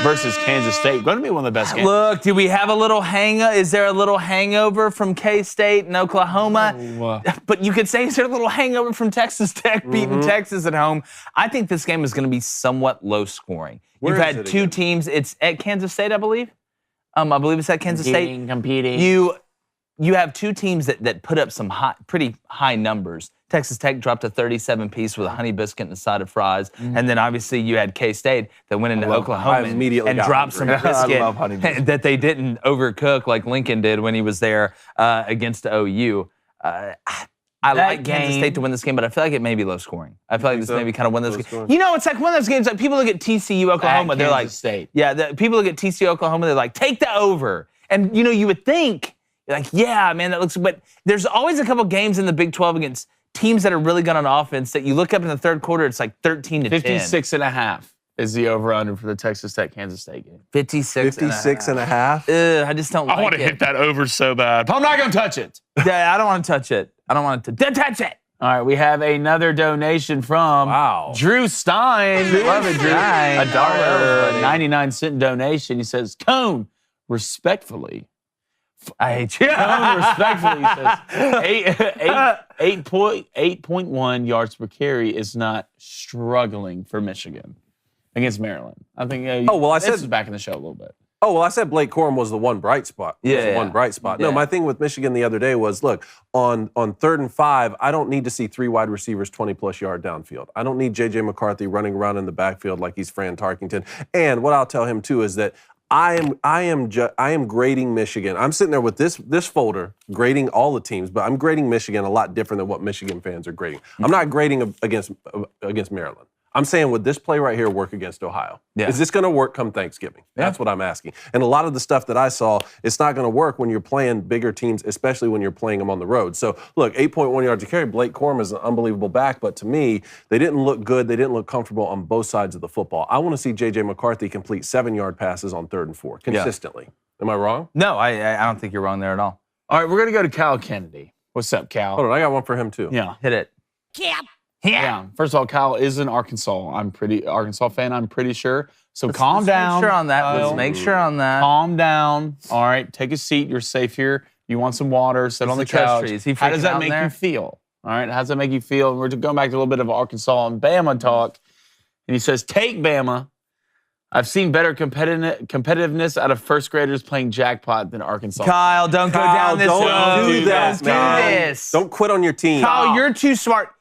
versus Kansas State? Going to be one of the best games. Look, do we have a little is there a little hangover from K-State and Oklahoma? But you could say, is there a little hangover from Texas Tech beating Texas at home? I think this game is going to be somewhat low scoring. Where You've is had it 2 again? teams. It's at Kansas State, I believe. I believe it's at Kansas State. Competing. You have 2 teams that put up some pretty high numbers. Texas Tech dropped a 37-piece with a honey biscuit and a side of fries. And then obviously you had K-State that went into Oklahoma I immediately and got dropped some hungry. I love honey biscuit biscuit. that they didn't overcook like Lincoln did when he was there against OU. I like Kansas game- State to win this game, but I feel like it may be low scoring. I feel like this so? maybe kind of win this Low game. scoring. You know, it's like one of those games, like people look at TCU, Oklahoma, they're like, Kansas State. yeah, people look at TCU, Oklahoma, they're like, take the over. And, you know, you would think, like, yeah, man, that looks, but there's always a couple games in the Big 12 against teams that are really good on offense that you look up in the third quarter, it's like 13 to 10. 56.5 is the over-under for the Texas Tech-Kansas State game. 56 and a half. I just don't like I want to it. hit that over so bad, but I'm not going to touch it. Yeah, I don't want to touch it. I don't want to touch it. All right, we have another donation from Wow. Drew Stein. Love it, Drew. Stein. $1.99 donation. He says, Cone, respectfully. I hate you. Cone, respectfully, he says, 8.1 yards per carry is not struggling for Michigan against Maryland. I think I this said- is back in the show a little bit. Oh, well, I said Blake Corum was the one bright spot. Yeah. One bright spot. No, Yeah. my thing with Michigan the other day was, look, on 3rd and 5, I don't need to see 3 wide receivers 20-plus yard downfield. I don't need J.J. McCarthy running around in the backfield like he's Fran Tarkington. And what I'll tell him, too, is that I am grading Michigan. I'm sitting there with this folder, grading all the teams, but I'm grading Michigan a lot different than what Michigan fans are grading. I'm not grading against Maryland. I'm saying, would this play right here work against Ohio? Yeah. Is this going to work come Thanksgiving? That's what I'm asking. And a lot of the stuff that I saw, it's not going to work when you're playing bigger teams, especially when you're playing them on the road. So, look, 8.1 yards a carry, Blake Corum is an unbelievable back, but to me, they didn't look good. They didn't look comfortable on both sides of the football. I want to see J.J. McCarthy complete 7-yard passes on 3rd and 4 consistently. Am I wrong? No, I don't think you're wrong there at all. All right, we're going to go to Cal Kennedy. What's up, Cal? Hold on, I got one for him, too. Yeah. Hit it. Yeah. First of all, Kyle is an Arkansas fan, I'm pretty sure. So calm down. Make sure on that. Kyle. Let's make sure on that. Calm down. All right, take a seat. You're safe here. You want some water, sit on the the trust couch. tree. Is he How does freaking that out make there? you feel? All right, how does that make you feel? And we're going back to a little bit of Arkansas and Bama talk. And he says, take Bama. I've seen better competitiveness out of first graders playing jackpot than Arkansas. Kyle, don't go down this don't road. do that, Don't man. do this. Don't quit on your team. Kyle, you're too smart.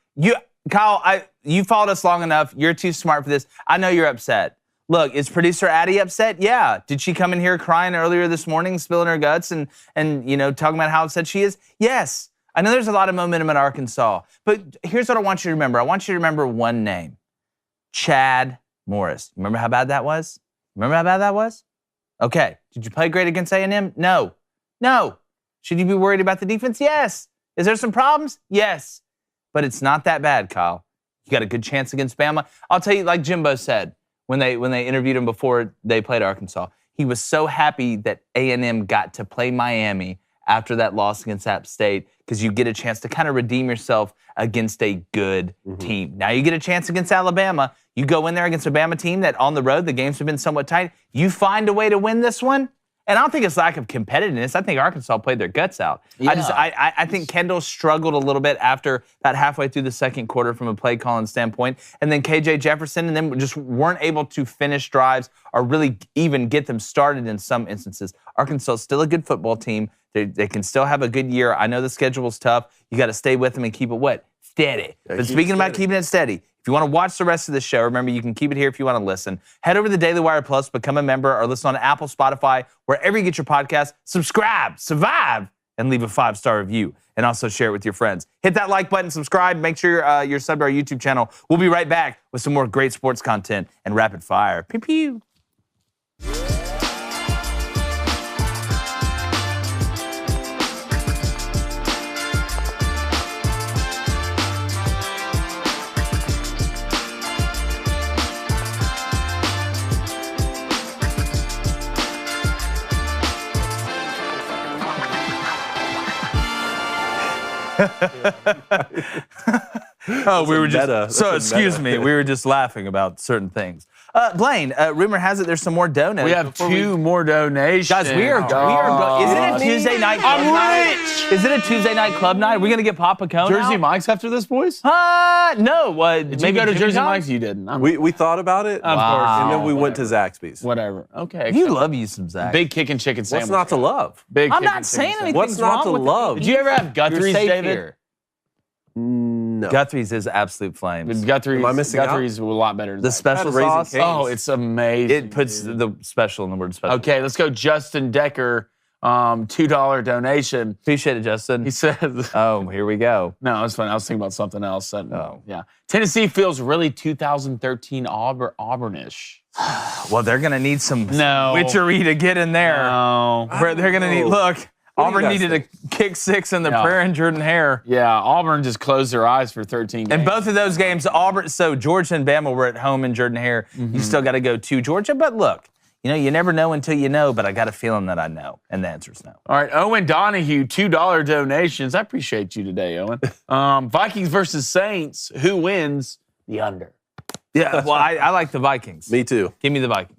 Kyle, you followed us long enough. You're too smart for this. I know you're upset. Look, is producer Addie upset? Yeah. Did she come in here crying earlier this morning, spilling her guts and talking about how upset she is? Yes. I know there's a lot of momentum in Arkansas. But here's what I want you to remember. I want you to remember one name. Chad Morris. Remember how bad that was? Okay. Did you play great against A&M? No. Should you be worried about the defense? Yes. Is there some problems? Yes. But it's not that bad, Kyle. You got a good chance against Bama. I'll tell you, like Jimbo said when they interviewed him before they played Arkansas, he was so happy that A&M got to play Miami after that loss against App State because you get a chance to kind of redeem yourself against a good team. Now you get a chance against Alabama. You go in there against a Bama team that on the road, the games have been somewhat tight. You find a way to win this one. And I don't think it's lack of competitiveness. I think Arkansas played their guts out. Yeah. I think Kendall struggled a little bit after that halfway through the second quarter from a play calling standpoint. And then KJ Jefferson and them just weren't able to finish drives or really even get them started in some instances. Arkansas is still a good football team. They can still have a good year. I know the schedule's tough. You got to stay with them and keep it what? Steady. But speaking about keeping it steady, if you want to watch the rest of the show, remember you can keep it here if you want to listen. Head over to the Daily Wire Plus, become a member, or listen on Apple, Spotify, wherever you get your podcast. Subscribe, survive, and leave a 5-star review. And also share it with your friends. Hit that like button, subscribe, make sure you're subbed to our YouTube channel. We'll be right back with some more great sports content and rapid fire. Pew pew. We were just laughing about certain things. Blaine, rumor has it there's some more donuts. We have two more donations. Guys, we are going. Is it a Tuesday night club night? Is it a Tuesday night club night? Are we going to get Papa Cone Jersey out? Mike's after this, boys? No. Did you go to Jersey Mike's? You didn't. We thought about it, Of course. and then we went to Zaxby's. Whatever. Okay. You love you some Zach. Big chicken sandwich. What's not to love? Big I'm chicken not saying chicken anything. What's not to love? Did you ever have You're Guthrie's, safe David? here. No. Guthrie's is absolute flames. Guthrie's, Am I missing out? Guthrie's a lot better than The that. special Raising sauce. Cane's. Oh, it's amazing. It puts the special in the word special. Okay, let's go. Justin Decker, $2 donation. Appreciate it, Justin. He says, Oh, here we go. no, it's fine. I was thinking about something else. Oh. Yeah. Tennessee feels really 2013 Auburnish. Well, they're going to need some No. witchery to get in there. No. They're going to need, look, What do you Auburn guys needed a kick six in the Yeah. prayer and Jordan Hare. Yeah, Auburn just closed their eyes for 13 games. And both of those games, Auburn, so Georgia and Bama were at home in Jordan Hare. You still got to go to Georgia. But look, you never know until you know, but I got a feeling that I know. And the answer is no. All right, Owen Donahue, $2 donations. I appreciate you today, Owen. Vikings versus Saints. Who wins? The under. Yeah, well, I like the Vikings. Me too. Give me the Vikings.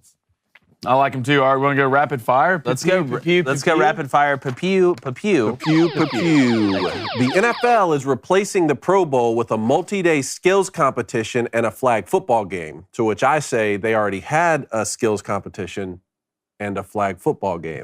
I like them too. All right, we want to go rapid fire? Let's go. Let's go rapid fire. Pew. Pew, pew. The NFL is replacing the Pro Bowl with a multi-day skills competition and a flag football game, to which I say they already had a skills competition and a flag football game.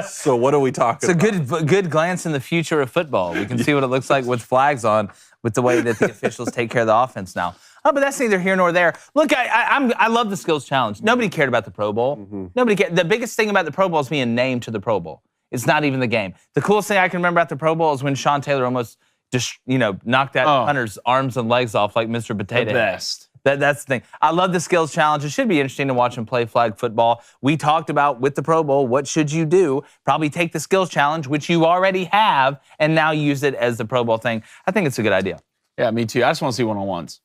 So what are we talking It's about? a good glance in the future of football. We can see what it looks like with flags on, with the way that the officials take care of the offense now. Oh, but that's neither here nor there. Look, I love the skills challenge. Nobody cared about the Pro Bowl. Nobody cared. The biggest thing about the Pro Bowl is being named to the Pro Bowl. It's not even the game. The coolest thing I can remember about the Pro Bowl is when Sean Taylor almost just, knocked that punter's arms and legs off like Mr. Potato The Head. best. That's the thing. I love the skills challenge. It should be interesting to watch him play flag football. We talked about with the Pro Bowl, what should you do? Probably take the skills challenge, which you already have, and now use it as the Pro Bowl thing. I think it's a good idea. Yeah, me too. I just want to see one-on-ones.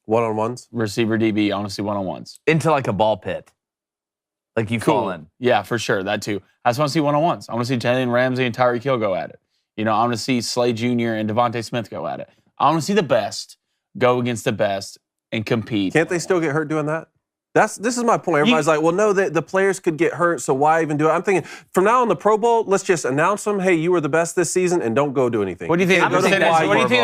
One-on-ones? Receiver DB, I want to see one-on-ones. Into like a ball pit. Like you fall in. Yeah, for sure. That too. I just want to see one-on-ones. I want to see Jalen Ramsey and Tyreek Hill go at it. I want to see Slay Jr. and Devontae Smith go at it. I want to see the best go against the best and compete. Can't they still get hurt doing that? This is my point. Everybody's like, well, no, the players could get hurt, so why even do it? I'm thinking, from now on the Pro Bowl, let's just announce them, hey, you were the best this season, and don't go do anything. What do you think the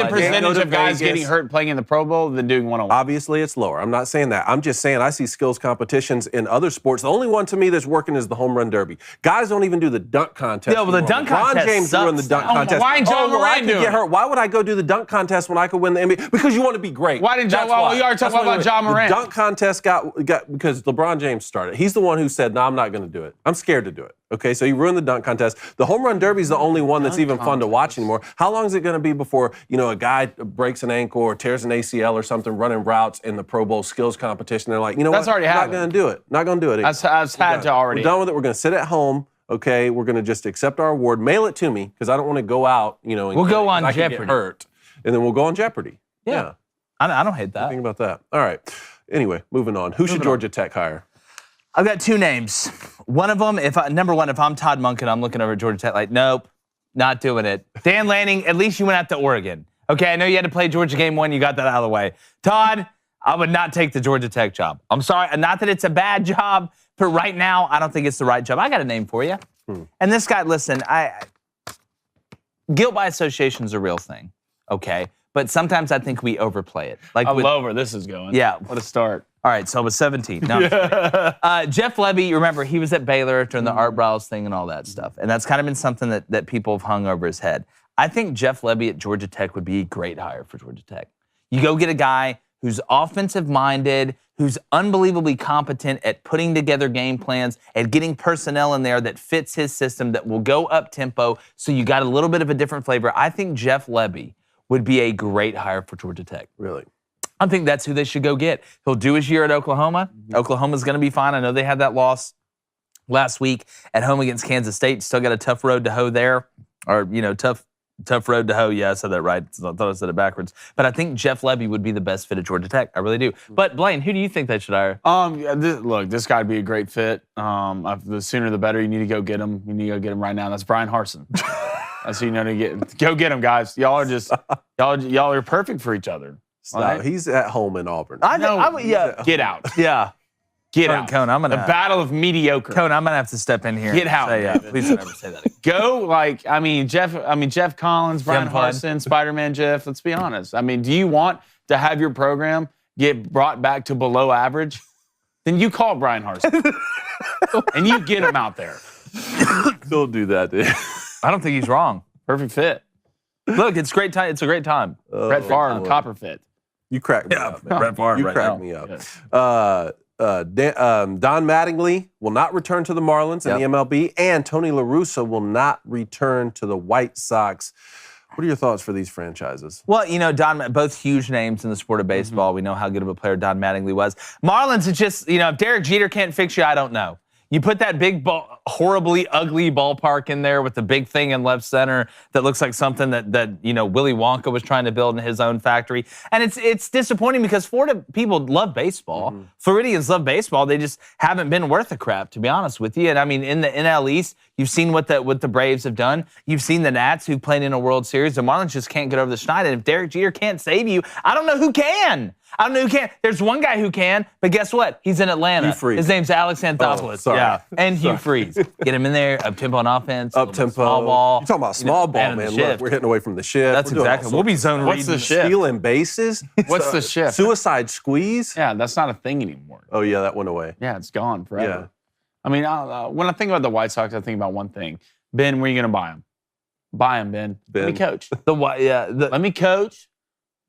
percentage of guys getting hurt playing in the Pro Bowl than doing one-on-one? Obviously, it's lower. I'm not saying that. I'm just saying I see skills competitions in other sports. The only one to me that's working is the home run derby. Guys don't even do the dunk contest. Yeah, well, the dunk contest LeBron James sucks. doing the dunk contest. Why ain't John Moran doing get hurt? Why would I go do the dunk contest when I could win the NBA? Because you want to be great. Why didn't John? Well, you already talked about John Moran. The dunk contest got because LeBron James started. He's the one who said, "No, I'm not going to do it. I'm scared to do it." Okay, so he ruined the dunk contest. The home run derby is the only one that's even fun to watch anymore. How long is it going to be before a guy breaks an ankle or tears an ACL or something running routes in the Pro Bowl skills competition? They're like, that's already happened. Not going to do it. Not going to do it. I've had to already. We're done with it. We're going to sit at home. Okay, we're going to just accept our award, mail it to me because I don't want to go out. We'll go on Jeopardy. Get hurt, and then we'll go on Jeopardy. Yeah. I don't hate that. Think about that. All right. Anyway, moving on. Who should Georgia Tech hire? I've got two names. One of them, number one, if I'm Todd Monken, I'm looking over at Georgia Tech like, nope, not doing it. Dan Lanning, at least you went out to Oregon. Okay, I know you had to play Georgia game one. You got that out of the way. Todd, I would not take the Georgia Tech job. I'm sorry. Not that it's a bad job, but right now, I don't think it's the right job. I got a name for you. And this guy, listen, guilt by association is a real thing, okay? But sometimes I think we overplay it. I love where this is going. Yeah. What a start. All right, so I was 17. No, Jeff Lebby, remember, he was at Baylor during the Art Browse thing and all that stuff. And that's kind of been something that people have hung over his head. I think Jeff Lebby at Georgia Tech would be a great hire for Georgia Tech. You go get a guy who's offensive-minded, who's unbelievably competent at putting together game plans, at getting personnel in there that fits his system, that will go up-tempo, so you got a little bit of a different flavor. I think Jeff Lebby would be a great hire for Georgia Tech. Really? I think that's who they should go get. He'll do his year at Oklahoma. Oklahoma's going to be fine. I know they had that loss last week at home against Kansas State. Still got a tough road to hoe there. Or, tough road to hoe. Yeah, I said that right. I thought I said it backwards. But I think Jeff Lebby would be the best fit at Georgia Tech. I really do. But, Blaine, who do you think they should hire? Look, this guy would be a great fit. The sooner the better. You need to go get him. You need to go get him right now. That's Brian Harsin. That's who you know to get. Go get him, guys. Y'all are perfect for each other. Stop. Right? He's at home in Auburn. Get out. Yeah. Get out. Cone, I'm gonna. The battle of mediocre. Cone, I'm gonna have to step in here. Get out. Please don't ever say that again. Go Jeff Collins, Brian Harsin, Spider-Man Jeff. Let's be honest. Do you want to have your program get brought back to below average? Then you call Brian Harsin and you get him out there. Don't do that, dude. I don't think he's wrong. Perfect fit. Look, it's great time. It's a great time. Brett Favre, copper fit. You cracked me up, man. Brett Favre, you cracked me up. Yes. Don Mattingly will not return to the Marlins in the MLB, and Tony La Russa will not return to the White Sox. What are your thoughts for these franchises? Well, Don, both huge names in the sport of baseball. We know how good of a player Don Mattingly was. Marlins, it's just, if Derek Jeter can't fix you, I don't know. You put that big, horribly ugly ballpark in there with the big thing in left center that looks like something that Willy Wonka was trying to build in his own factory. And it's disappointing because Florida people love baseball. Floridians love baseball. They just haven't been worth a crap, to be honest with you. And in the NL East, you've seen what the Braves have done. You've seen the Nats who played in a World Series. The Marlins just can't get over the schneid. And if Derek Jeter can't save you, I don't know who can. I don't know who can. There's one guy who can, but guess what? He's in Atlanta. His name's Alex Anthopoulos. Yeah, and Hugh Freeze. Get him in there, up-tempo on offense. Up-tempo. Small ball. You're talking about small ball, man. Look, we're hitting away from the shift. That's exactly. We'll be zone reading. What's the shift? Stealing bases. What's the shift? Suicide squeeze. Yeah, that's not a thing anymore. Oh, yeah, that went away. Yeah, it's gone forever. Yeah. When I think about the White Sox, I think about one thing. Ben, where are you going to buy him? Buy him, Ben. Let me coach. Let me coach.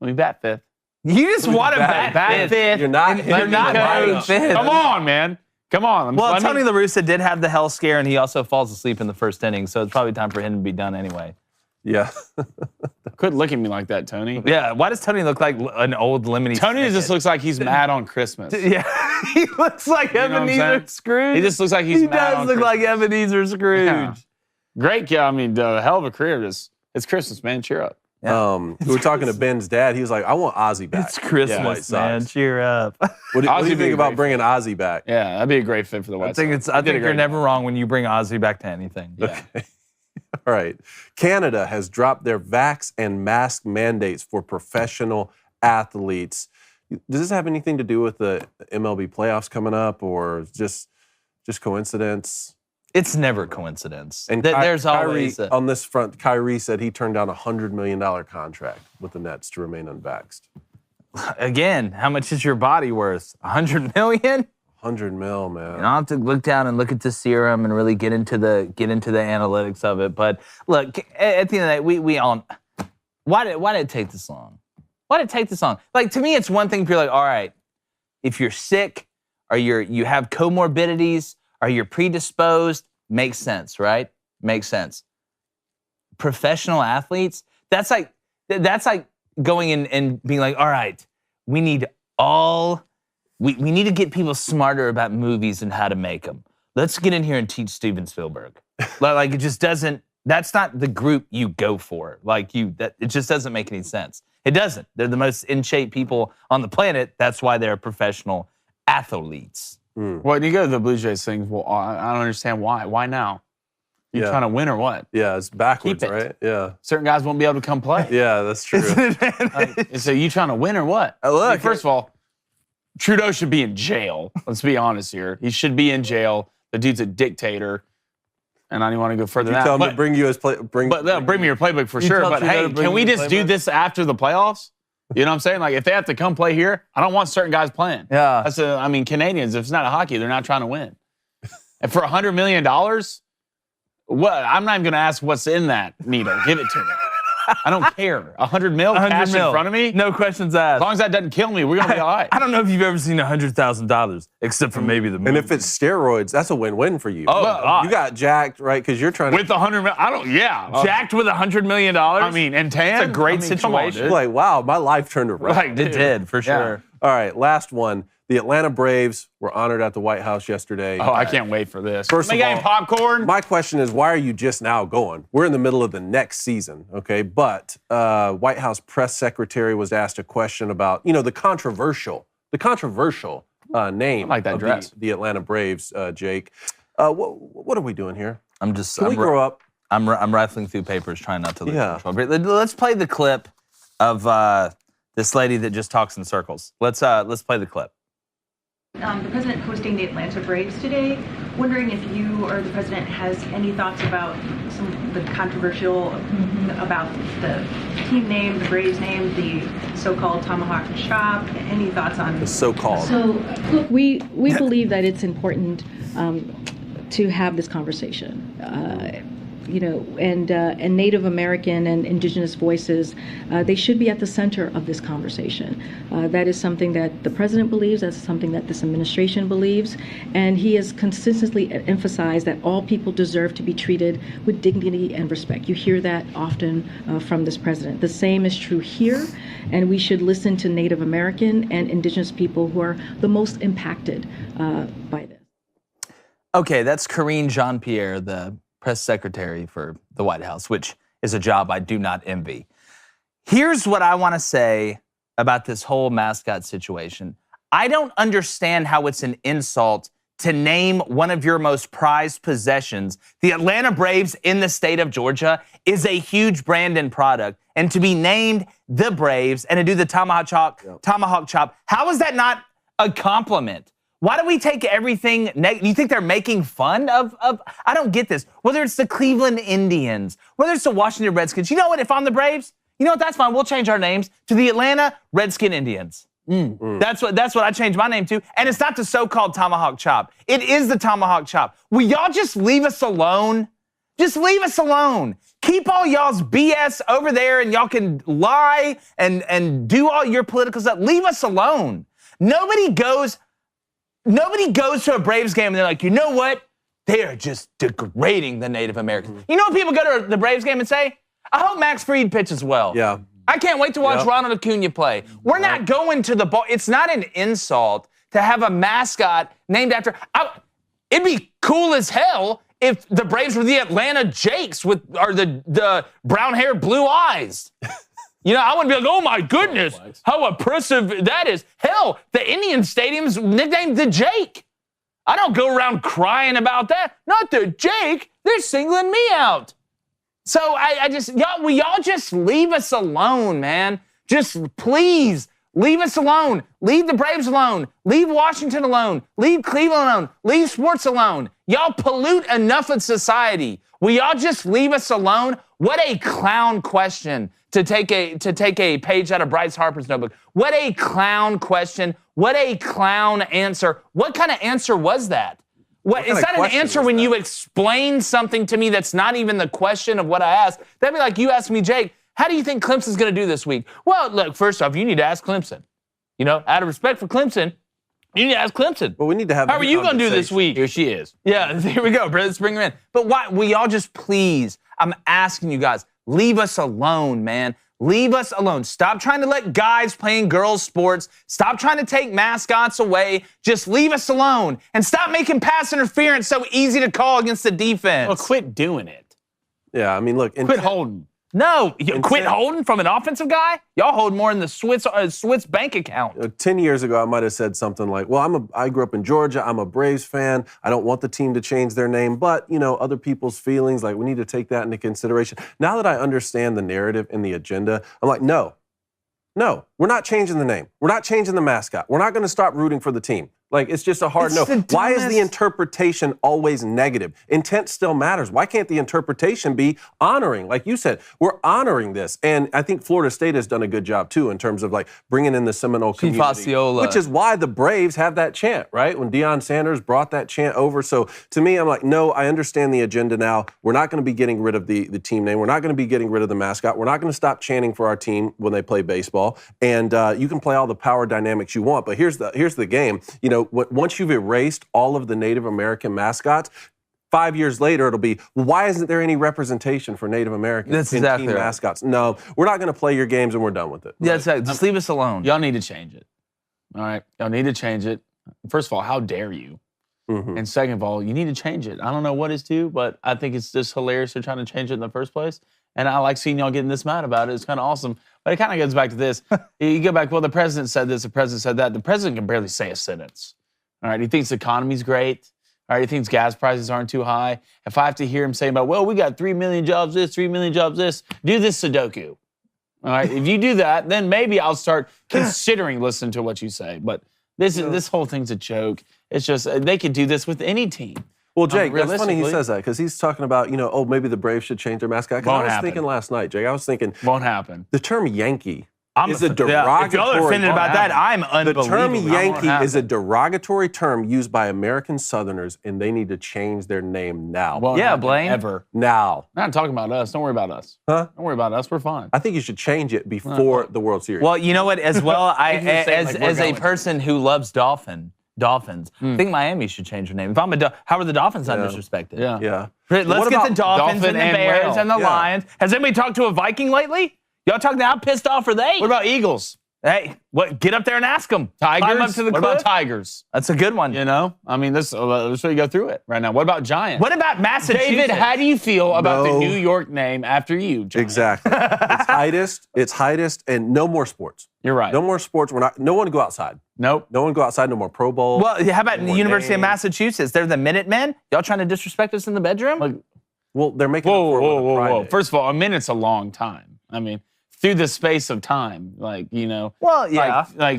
Let me bat fifth. You just want to bat fifth. You're not batting fifth. Come on, man. Come on. Well, Tony La Russa did have the health scare, and he also falls asleep in the first inning, so it's probably time for him to be done anyway. Yeah. Quit looking at me like that, Tony. Yeah. Why does Tony look like an old lemony? Tony just looks like he's mad on Christmas. Yeah. He looks like Ebenezer Scrooge. He just looks like he's mad on Christmas. He does look like Ebenezer Scrooge. Yeah. Great. Yeah. The hell of a career. It's Christmas, man. Cheer up. Yeah. We were talking to Ben's dad. He was like, I want Ozzy back. It's Christmas, man. Cheer up. What do you think about bringing Ozzy back? Yeah, that'd be a great fit for the White Sox. I think you're never wrong when you bring Ozzy back to anything. Yeah. Okay. All right. Canada has dropped their vax and mask mandates for professional athletes. Does this have anything to do with the MLB playoffs coming up, or just coincidence? It's never coincidence. And There's Kyrie, always on this front, Kyrie said he turned down a $100 million contract with the Nets to remain unvaxxed. Again, how much is your body worth? $100 million? 100 mil, man. And I'll have to look down and look at the serum and really get into the analytics of it. But look, at the end of the day, we all. Why did it take this long? Why did it take this long? Like, to me, it's one thing if you're like, all right, if you're sick or you have comorbidities or you're predisposed, makes sense, right? Makes sense. Professional athletes, that's like going in and being like, all right, we need to get people smarter about movies and how to make them. Let's get in here and teach Steven Spielberg. Like, it just doesn't, that's not the group you go for. It just doesn't make any sense. It doesn't. They're the most in shape people on the planet. That's why they're professional athletes. Well, you go to the Blue Jays thing. Well, I don't understand why. Why now? You trying to win or what? Yeah, it's backwards, Keep it. right? Yeah. Certain guys won't be able to come play. Yeah, that's true. So you trying to win or what? Look, I mean, first of all, Trudeau should be in jail. Let's be honest here. He should be in jail. The dude's a dictator. And I don't want to go further than that. Tell him to bring you his play. Bring me your playbook for sure. But hey, can we just do this after the playoffs? You know what I'm saying? Like, if they have to come play here, I don't want certain guys playing. Yeah. Canadians, if it's not a hockey, they're not trying to win. And for $100 million, what? I'm not even going to ask what's in that needle. Give it to me. I don't care. 100 mil cash in front of me? No questions asked. As long as that doesn't kill me, we're going to be all right. I don't know if you've ever seen $100,000, except for maybe the movie. And if it's steroids, that's a win-win for you. Oh, God. You got jacked, right? Because you're trying to. With 100 mil, jacked with $100 million? I mean, and tan? It's a great situation. You're like, wow, my life turned around. Right, It did, for sure. All right, last one. The Atlanta Braves were honored at the White House yesterday. Oh, I can't wait for this. First of all, any popcorn? My question is, why are you just now going? We're in the middle of the next season, okay? But White House press secretary was asked a question about, the controversial name I like that of dress. the Atlanta Braves, Jake. What are we doing here? Can we grow up? I'm rifling through papers trying not to lose Yeah. control. But let's play the clip of this lady that just talks in circles. Let's play the clip. The president hosting the Atlanta Braves today. Wondering if you or the president has any thoughts about some of the controversial about the team name, the Braves name, the so-called tomahawk chop. Any thoughts on The so-called. So, look, we believe that it's important to have this conversation. And Native American and indigenous voices, they should be at the center of this conversation. That is something that the president believes, that's something that this administration believes, and he has consistently emphasized that all people deserve to be treated with dignity and respect. You hear that often from this president. The same is true here, and we should listen to Native American and indigenous people who are the most impacted by this. Okay, that's Karine Jean-Pierre, the press secretary for the White House, which is a job I do not envy. Here's what I want to say about this whole mascot situation. I don't understand how it's an insult to name one of your most prized possessions. The Atlanta Braves in the state of Georgia is a huge brand and product. And to be named the Braves and to do the tomahawk chop, how is that not a compliment? Why do we take everything you think they're making fun of? I don't get this. Whether it's the Cleveland Indians, whether it's the Washington Redskins. You know what? If I'm the Braves, you know what? That's fine. We'll change our names to the Atlanta Redskin Indians. That's what I changed my name to. And it's not the so-called tomahawk chop. It is the tomahawk chop. Will y'all just leave us alone? Just leave us alone. Keep all y'all's BS over there and y'all can lie and do all your political stuff. Leave us alone. Nobody goes to a Braves game and they're like, you know what? They are just degrading the Native Americans. You know what people go to the Braves game and say? I hope Max Fried pitches well. Yeah. I can't wait to watch Ronald Acuna play. We're not going to the ball. It's not an insult to have a mascot named after. It'd be cool as hell if the Braves were the Atlanta Jakes or the brown hair, blue eyes. I wouldn't be like, oh my goodness, how oppressive that is. Hell, the Indian Stadium's nicknamed the Jake. I don't go around crying about that. Not the Jake, they're singling me out. So will y'all just leave us alone, man? Just please Leave us alone. Leave the Braves alone. Leave Washington alone. Leave Cleveland alone. Leave sports alone. Y'all pollute enough of society. Will y'all just leave us alone? What a clown question to take a page out of Bryce Harper's notebook. What a clown question. What a clown answer. What kind of answer was that? It's not an answer when you explain something to me that's not even the question of what I asked. That'd be like you asked me, Jake, how do you think Clemson's going to do this week? Well, look, first off, you need to ask Clemson. You know, out of respect for Clemson, you need to ask Clemson. Well, we need to have. How are you going to do this week? Here she is. Yeah, here we go, brother. Let's bring her in. But why? Will y'all just please? I'm asking you guys, leave us alone, man. Leave us alone. Stop trying to let guys play in girls' sports. Stop trying to take mascots away. Just leave us alone. And stop making pass interference so easy to call against the defense. Well, quit doing it. Yeah, I mean, look. Quit holding. No, you quit holding from an offensive guy? Y'all hold more in the Swiss bank account. 10 years ago, I might have said something like, well, I grew up in Georgia. I'm a Braves fan. I don't want the team to change their name. But, you know, other people's feelings, like we need to take that into consideration. Now that I understand the narrative and the agenda, I'm like, no, we're not changing the name. We're not changing the mascot. We're not going to stop rooting for the team. Like, it's just a hard no. Why is the interpretation always negative? Intent still matters. Why can't the interpretation be honoring? Like you said, we're honoring this. And I think Florida State has done a good job, too, in terms of, like, bringing in the Seminole community. Which is why the Braves have that chant, right? When Deion Sanders brought that chant over. So, to me, I'm like, no, I understand the agenda now. We're not going to be getting rid of the team name. We're not going to be getting rid of the mascot. We're not going to stop chanting for our team when they play baseball. And you can play all the power dynamics you want. But here's the game. You know, once you've erased all of the Native American mascots, 5 years later, it'll be, well, why isn't there any representation for Native Americans in team mascots? No, we're not going to play your games and we're done with it. Yeah, exactly. Just leave us alone. Y'all need to change it. All right? Y'all need to change it. First of all, how dare you? Mm-hmm. And second of all, you need to change it. I don't know what it's to, but I think it's just hilarious they're trying to change it in the first place. And I like seeing y'all getting this mad about it. It's kind of awesome. But it kind of goes back to this. You go back, well, the president said this, the president said that. The president can barely say a sentence. All right, he thinks the economy's great. All right, he thinks gas prices aren't too high. If I have to hear him saying about, well, we got 3 million jobs this, 3 million jobs this, do this Sudoku. All right, if you do that, then maybe I'll start considering listening to what you say. But this whole thing's a joke. It's just, they could do this with any team. Well, Jake, that's funny he says that because he's talking about, you know, oh, maybe the Braves should change their mascot. Because I was thinking last night, Jake, won't happen. The term Yankee is a derogatory. If y'all are offended about that, I'm unbelievable. The term Yankee is a derogatory term used by American Southerners, and they need to change their name now. Blaine. Ever. Now. Not talking about us. Don't worry about us. Huh? Don't worry about us. We're fine. I think you should change it before the World Series. Well, you know what? As well, as a person who loves Dolphins, I think Miami should change their name. If I'm how are the Dolphins not disrespected? Yeah. Let's get the Dolphins and the Bears and the Lions. Has anybody talked to a Viking lately? Y'all talking how pissed off are they? What about Eagles? Hey, get up there and ask them. Tigers? Climb up to the what cliff. About Tigers? That's a good one. You know? I mean, let's really go through it right now. What about Giants? What about Massachusetts? David, how do you feel about the New York name after you, Giants? Exactly. It's heightest, and no more sports. You're right. No more sports. No one go outside. Nope. No one go outside. No more Pro Bowl. Well, how about the University of Massachusetts? They're the Minutemen. Y'all trying to disrespect us in the bedroom? Well, they're making whoa. First of all, a minute's a long time. I mean, through the space of time, like, you know. Well, yeah. I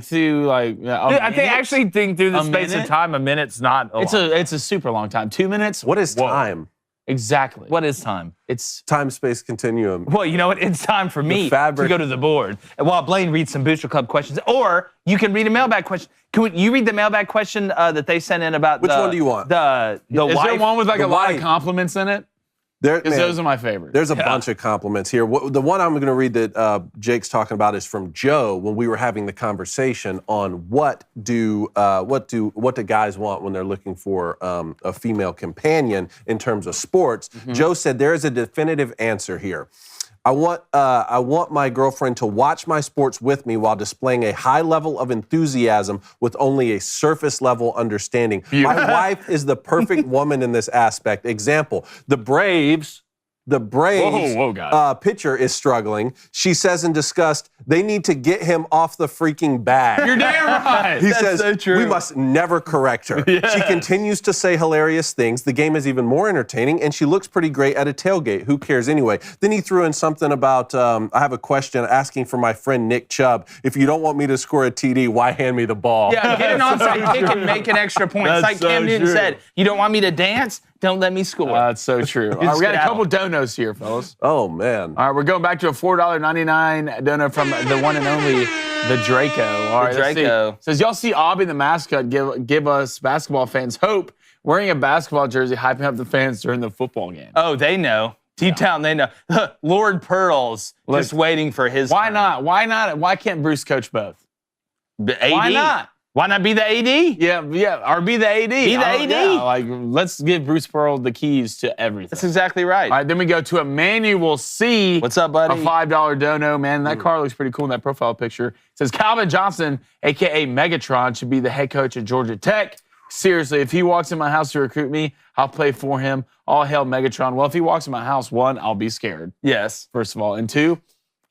actually think through the space of time, a minute's not a long time. It's a super long time. 2 minutes? What is time? Exactly. What is time? It's time-space continuum. Well, you know what? It's time for me to go to the board. While Blaine reads some Booster Club questions, or you can read a mailbag question. Can you read the mailbag question that they sent in about which one do you want? The Is wife? there one with like a lot of compliments in it? Because those are my favorites. There's a bunch of compliments here. The one I'm going to read that Jake's talking about is from Joe when we were having the conversation on what do guys want when they're looking for a female companion in terms of sports. Mm-hmm. Joe said there is a definitive answer here. I want my girlfriend to watch my sports with me while displaying a high level of enthusiasm with only a surface level understanding. My wife is the perfect woman in this aspect. Example, the Braves the Braves guys. pitcher is struggling. She says in disgust, they need to get him off the freaking bag. You're damn right. He That's says, so true. we must never correct her. Yes. She continues to say hilarious things. The game is even more entertaining, and she looks pretty great at a tailgate. Who cares anyway? Then he threw in something about, I have a question asking for my friend Nick Chubb. If you don't want me to score a TD, why hand me the ball? Yeah, get an onside kick and make an extra point. It's That's like Cam so Newton true. said, you don't want me to dance? Don't let me score. That's so true. All right, we got a couple donos here, fellas. Oh, man. All right, we're going back to a $4.99 dono from the one and only the Draco. All right, let's see. Draco. Says, y'all see Abby the mascot give us basketball fans hope wearing a basketball jersey, hyping up the fans during the football game. Oh, they know. Deep down, they know. Lord Pearl's just waiting for his Why turn. not? Why not? Why can't Bruce coach both? The AD? Why not? Why not be the AD? Yeah, or be the AD. Be the AD. Yeah, like, let's give Bruce Pearl the keys to everything. That's exactly right. All right, then we go to Emmanuel C. What's up, buddy? A $5 dono, man. That car looks pretty cool in that profile picture. It says Calvin Johnson, a.k.a. Megatron, should be the head coach at Georgia Tech. Seriously, if he walks in my house to recruit me, I'll play for him. All hail Megatron. Well, if he walks in my house, one, I'll be scared, Yes. first of all. And two,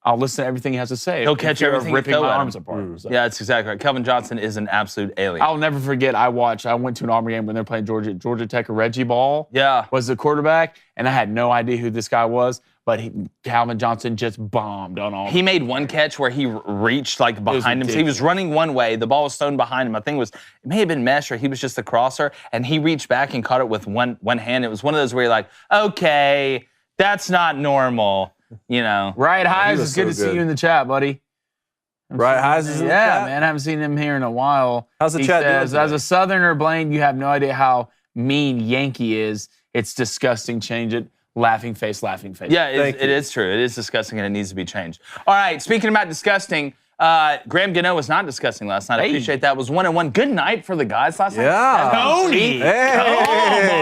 I'll listen to everything he has to say. He'll catch Instead of everything you ripping throw my at him. arms apart. So. Yeah, that's exactly right. Kelvin Johnson is an absolute alien. I'll never forget, I went to an Auburn game when they're playing Georgia Tech. Reggie Ball was the quarterback, and I had no idea who this guy was, but Calvin Johnson just bombed on all. He made one catch where he reached like behind him. So he was running one way. The ball was thrown behind him. I think it may have been mesh or he was just the crosser, and he reached back and caught it with one hand. It was one of those where you're like, okay, that's not normal. You know, Right, Highs, was it's good so to see good. you in the chat, buddy. Right, Highs is in the Yeah, chat? man, I haven't seen him here in a while. How's the He chat doing says, today? as a Southerner, Blaine, you have no idea how mean Yankee is. It's disgusting. Change it. Laughing face, laughing face. yeah, Thank it you. is true. It is disgusting and it needs to be changed. All right, speaking about disgusting, Graham Gano was not disgusting last night. I Hey. appreciate that. It was 1-1. Good night for the guys last night. Yeah. Tony. Hey.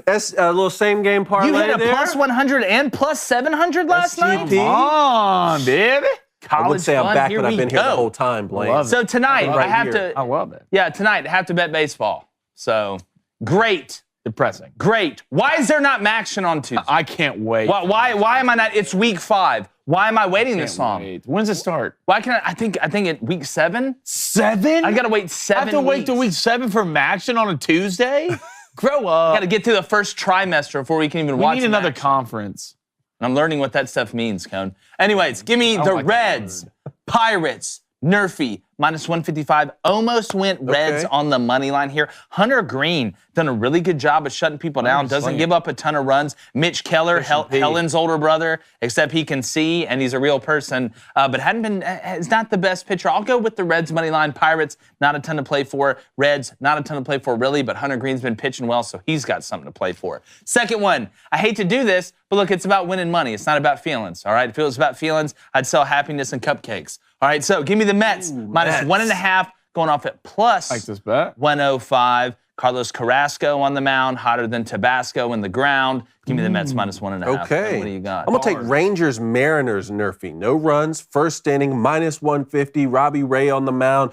That's a little same game parlay You hit a there. plus 100 and plus 700 last night? SGP. Come on, baby. I would say I'm fun. back, Here but I've we been here the go. whole time, Blaine. Love it. So tonight, Right I have here. I to, love it. tonight I have to bet baseball. So great. Depressing. Great. Why is there not action on Tuesday? I can't wait. Why am I not? It's week 5. Why am I waiting this long? Wait. When's it start? Why can I think at week 7? 7? I gotta wait 7 I have to wait till weeks. week 7 for action on a Tuesday? Grow up. Gotta get through the first trimester before we can even We watch need another action. conference. I'm learning what that stuff means, Cone. Anyways, give me the like that Reds, Pirates, Nerfy, minus 155. Almost went Reds Okay. on the money line here. Hunter Green done a really good job of shutting people down. Doesn't slinging. give up a ton of runs. Mitch Keller, Helen's older brother, except he can see and he's a real person, but is not the best pitcher. I'll go with the Reds money line. Pirates, not a ton to play for. Reds, not a ton to play for really, but Hunter Green's been pitching well, so he's got something to play for. Second one, I hate to do this, but look, it's about winning money. It's not about feelings, all right? If it was about feelings, I'd sell happiness and cupcakes. All right, so give me the Mets, minus Mets. 1.5, going off at plus Like this bet. 105. Carlos Carrasco on the mound, hotter than Tabasco in the ground. Give me the Mets minus 1.5. Okay. What do you got? I'm going to take Rangers, Mariners, Nerfy. No runs, first inning, minus 150. Robbie Ray on the mound,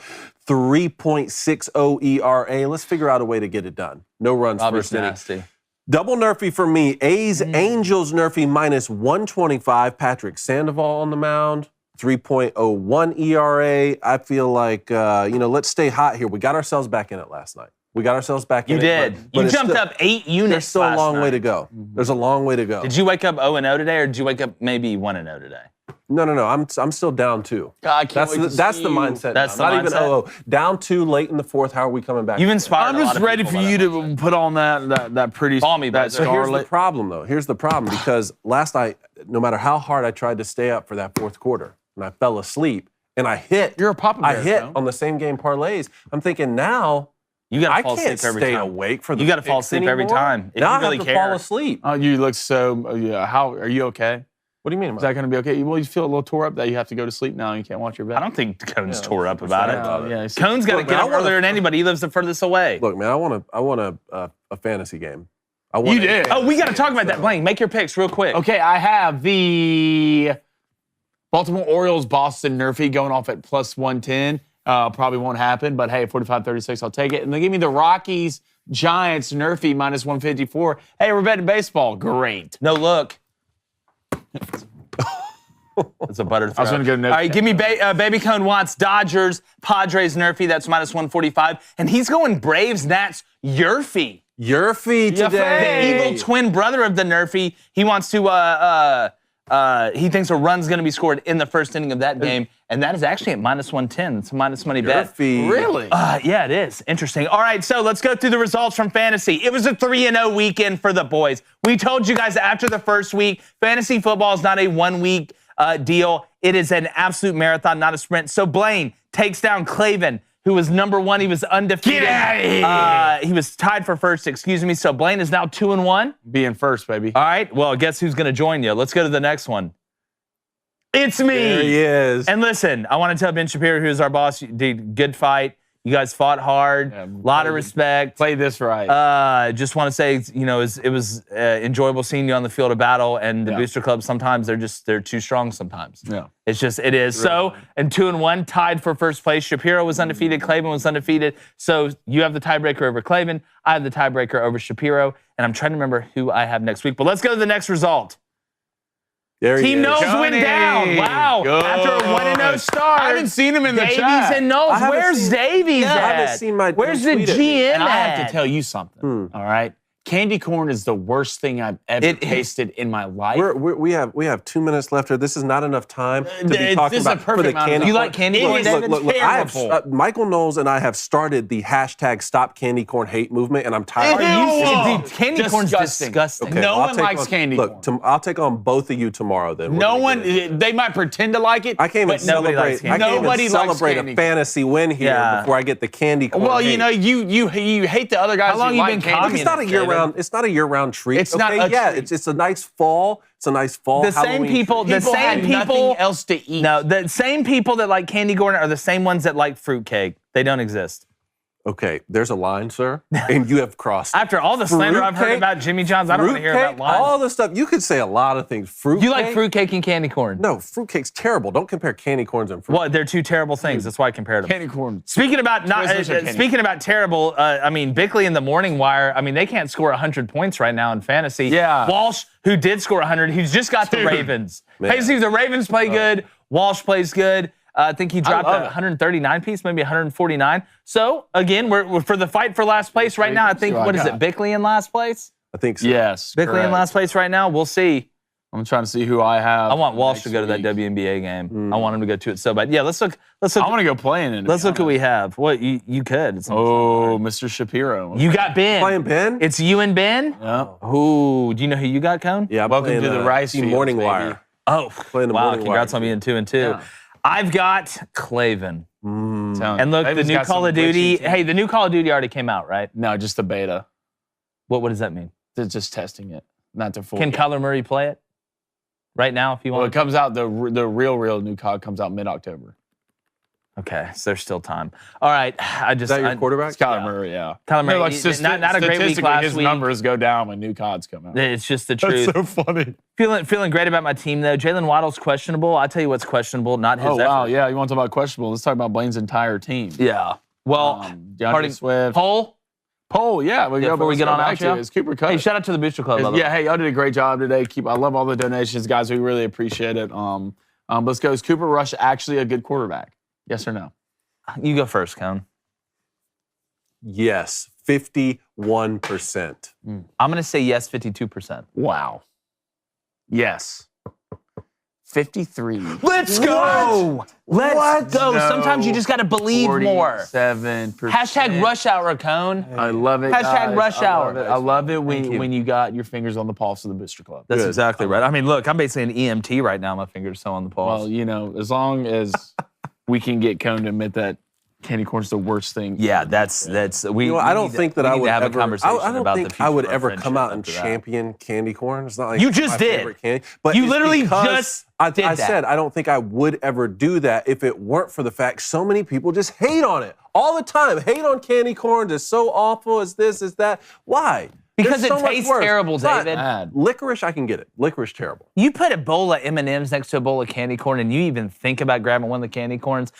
3.60 ERA. Let's figure out a way to get it done. No runs, Robbie's first inning. nasty. Double Nerfy for me. A's, Angels, Nerfy, minus 125. Patrick Sandoval on the mound. 3.01 ERA. I feel like, let's stay hot here. We got ourselves back in it last night. We got ourselves back in You it. did. but You it's jumped still- up 8 units There's still a last long way night. to go. There's a long way to go. Did you wake up 0-0 today, or did you wake up maybe 1-0 today? No. I'm still down 2. God, I can't That's wait the, to that's see the you. mindset. That's now. the Not even mindset? 0-0. Down 2 late in the 4th. How are we coming back? You've inspired I'm a lot just of ready people for by you that to put on that pretty Call me, that brother. So here's the scarlet. problem, though. Here's the problem, because last night, no matter how hard I tried to stay up for that 4th quarter, and I fell asleep, and I hit. You're a Papa I Bear, hit though. on the same game parlays. I'm thinking now, You got I to fall can't asleep every stay time. awake for the You got to fall picks asleep every anymore. time. If Now you I really have to care. fall asleep. Oh, you look so. How are you okay? What do you mean? Is that going to be okay? Well, you feel a little tore up that you have to go to sleep now and you can't watch your bet. I don't think Cone's tore up about it. Yeah, Cone's got to Look, get man, up I wanna- earlier than anybody. He lives the furthest away. Look, man, I want a fantasy game. I want You did. Oh, we got to talk about that. Blaine, make your picks real quick. Okay, I have the Baltimore Orioles, Boston Nerfy going off at plus 110. Probably won't happen, but hey, 45-36, I'll take it. And they give me the Rockies, Giants, Nerfy -154. Hey, we're betting baseball. Great. No, look. It's a butter throw. I was going to go no. All right, give me Baby Cone wants Dodgers, Padres, Nerfy. That's -145. And he's going Braves, Nats, Yerfy. Yerfy today. The evil twin brother of the Nerfy. He wants to, he thinks a run's going to be scored in the first inning of that game. And that is actually at -110. It's a minus money bet. Yerfy. Really? Yeah, it is. Interesting. All right, so let's go through the results from fantasy. It was a 3-0 weekend for the boys. We told you guys after the first week, fantasy football is not a one-week deal. It is an absolute marathon, not a sprint. So Blaine takes down Claven, who was number 1. He was undefeated. Get out of here. He was tied for first, excuse me. So Blaine is now 2-1. Being first, baby. All right, well, guess who's going to join you? Let's go to the next one. It's me. There he is. And listen, I want to tell Ben Shapiro, who's our boss, you did good fight. You guys fought hard. A lot of respect. Play this right. Just want to say, it was enjoyable seeing you on the field of battle. And the Booster Club, sometimes they're too strong sometimes. Yeah. It is. Really. So, and 2-1, tied for first place. Shapiro was undefeated. Claven was undefeated. So you have the tiebreaker over Claven. I have the tiebreaker over Shapiro. And I'm trying to remember who I have next week. But let's go to the next result. There Team Knowles went Johnny. down. Wow. Good. After a 1-0 start. I haven't seen him in the Davies chat. and Knowles. Where's Davies at? I haven't seen my Where's the tweet it. GM And I have at? to tell you something, all right? Candy corn is the worst thing I've ever tasted in my life. We have 2 minutes left here. This is not enough time to be This talking is a about for perfect the amount of candy time. You corn. like candy corn, David? Look, I have, Terrible. Michael Knowles and I have started the hashtag Stop Candy Corn Hate movement, and I'm tired. Dude, candy corn's disgusting. Okay, No well, I'll one take likes on- candy look, corn. I'll take on both of you tomorrow. Then No one, they might pretend to like it. I can't even but nobody celebrate. likes I candy. can't even Nobody likes celebrate candy a corn. fantasy win here Yeah. before I get the candy corn. Well, hate. you hate the other guys. How long who you like been candy. communist? It's not a year-round. It's not a year-round treat. It's not a Yeah, treat. it's a nice fall. It's a nice fall. The same Halloween people, treat. the same had people nothing else to eat. No, the same people that like candy corn are the same ones that like fruitcake. They don't exist. Okay, there's a line, sir, and you have crossed. After all the slander I've heard Fruitcake? about Jimmy John's, I don't want to hear about Fruitcake, lines. all the stuff. You could say a lot of things. Fruitcake. You like fruitcake and candy corn? No, fruitcake's terrible. Don't compare candy corns and fruit. Well, they're two terrible things. That's why I compared them. Candy corn. Speaking about not, Twizzlers are candy. speaking about terrible, I mean Bickley in the Morning Wire. I mean they can't score 100 points right now in fantasy. Yeah. Walsh, who did score 100, who's just got the Ravens. Hey, see, the Ravens play good. Walsh plays good. I think he dropped love a it. 139 piece, maybe 149. So again, we're for the fight for last place right now. I think what is it? Bickley in last place. I think so. Yes. Bickley in correct. last place right now. We'll see. I'm trying to see who I have. I want Walsh to next go to that week. WNBA game. I want him to go to it so bad. Yeah, let's look. I want to go playing in it. Let's look what we have. What you could. It's Oh, Mr. Shapiro. you got Ben. Playing Ben? It's you and Ben. Yeah. Ooh, do you know who you got, Cone? Yeah, I'm Welcome playing, to the rice Team fields, Morning baby. Wire. Oh, Playing the wow! Morning Congrats Wire. on being 2-2. Yeah. I've got Claven. And look, David's the new got Call some of Duty. glitching too. Hey, the new Call of Duty already came out, right? No, just the beta. What does that mean? They're just testing it, not the full. Can Kyler Murray play it right now if you Well, it want? comes out the real new COD comes out mid-October. Okay, so there's still time. All right, Is that your quarterback? It's Kyler Murray, yeah. Kyler Murray, like, not a great week statistically, last his week. numbers go down when new CODs come out. It's just the truth. That's so funny. Feeling great about my team though. Jalen Waddle's questionable. I'll tell you what's questionable, not his Oh wow, effort. yeah. You want to talk about questionable? Let's talk about Blaine's entire team. Yeah. Well, DeAndre parting- Swift. Poll. Yeah. Before we get on out, it's Cooper Kupp. Hey, shout out to the Booster Club. by the way. Yeah, hey, y'all did a great job today. I love all the donations, guys. We really appreciate it. Let's go. Is Cooper Rush actually a good quarterback? Yes or no? You go first, Cone. Yes, 51%. I'm going to say yes, 52%. Wow. Yes. 53. Let's go! Let's go. No. Sometimes you just got to believe more. 47%. Hashtag rush hour, Cone. I love it. Hashtag guys. rush I love hour. it. I love it Thank you. when you got your fingers on the pulse of the Booster Club. That's Good. exactly right. I mean, look, I'm basically an EMT right now. My fingers so on the pulse. Well, you know, as long as we can get Cone to admit that candy corn's the worst thing. yeah, that's we. You know, I don't think that I would have ever. a conversation I don't about think the I would future of our ever come out and friendship after that. champion candy corn. It's not like You it's just my did. favorite candy, but You it's literally because just did I that. said I don't think I would ever do that if it weren't for the fact so many people just hate on it all the time. Hate on candy corn. It's so awful. It's this. It's that. Why? Because There's it so much tastes worse. terrible, It's not- David. Bad. Licorice, I can get it. Licorice, terrible. You put a bowl of M&Ms next to a bowl of candy corn, and you even think about grabbing one of the candy corns.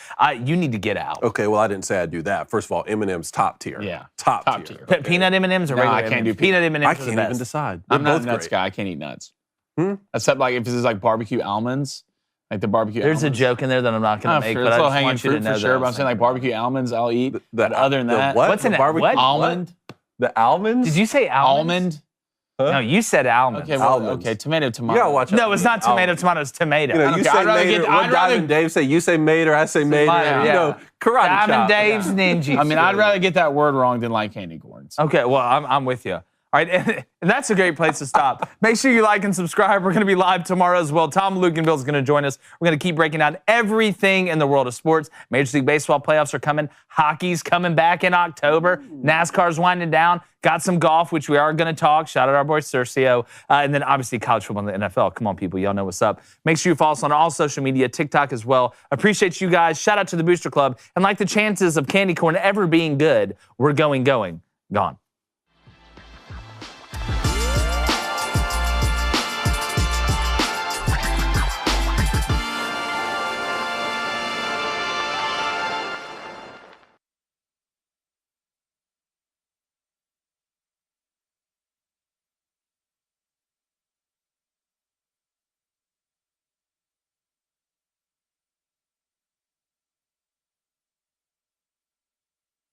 You need to get out. Okay, well, I didn't say I'd do that. First of all, M&M's top tier. Yeah, top top tier. tier. Pe- Peanut M&Ms or No, regular I can't M&Ms? do Peanut peanut. M&Ms I are the can't even best. decide. They're I'm not a both nuts great. guy. I can't eat nuts. Hmm? Except like if this is like barbecue almonds, like the barbecue There's almonds. a joke in there that I'm not going Oh, to make, sure. but It's I a little just hanging want you to fruit know for sure. that. But I'm saying like barbecue almonds, I'll eat. But other than the that, what? What's in The it? barbecue What? almond, The almonds? Did you say almonds? almond. Huh? No, you said almonds. Okay, well, Almonds. okay, tomato. You gotta watch out. No, it's not tomato, Almonds. tomato, it's tomato. You know, you Okay, say I'd rather Mater. get- What I'd rather- Diamond Dave say? You say Mater, I say Mater. Mater, You yeah. know, karate Diamond chop. Dave's ninja. I mean, I'd rather get that word wrong than like candy corns. Okay, well, I'm with you. All right, and that's a great place to stop. Make sure you like and subscribe. We're going to be live tomorrow as well. Tom Luganville is going to join us. We're going to keep breaking down everything in the world of sports. Major League Baseball playoffs are coming. Hockey's coming back in October. NASCAR's winding down. Got some golf, which we are going to talk. Shout out our boy Cercio. And then obviously college football and the NFL. Come on, people. Y'all know what's up. Make sure you follow us on all social media, TikTok as well. Appreciate you guys. Shout out to the Booster Club. And like the chances of candy corn ever being good, we're gone.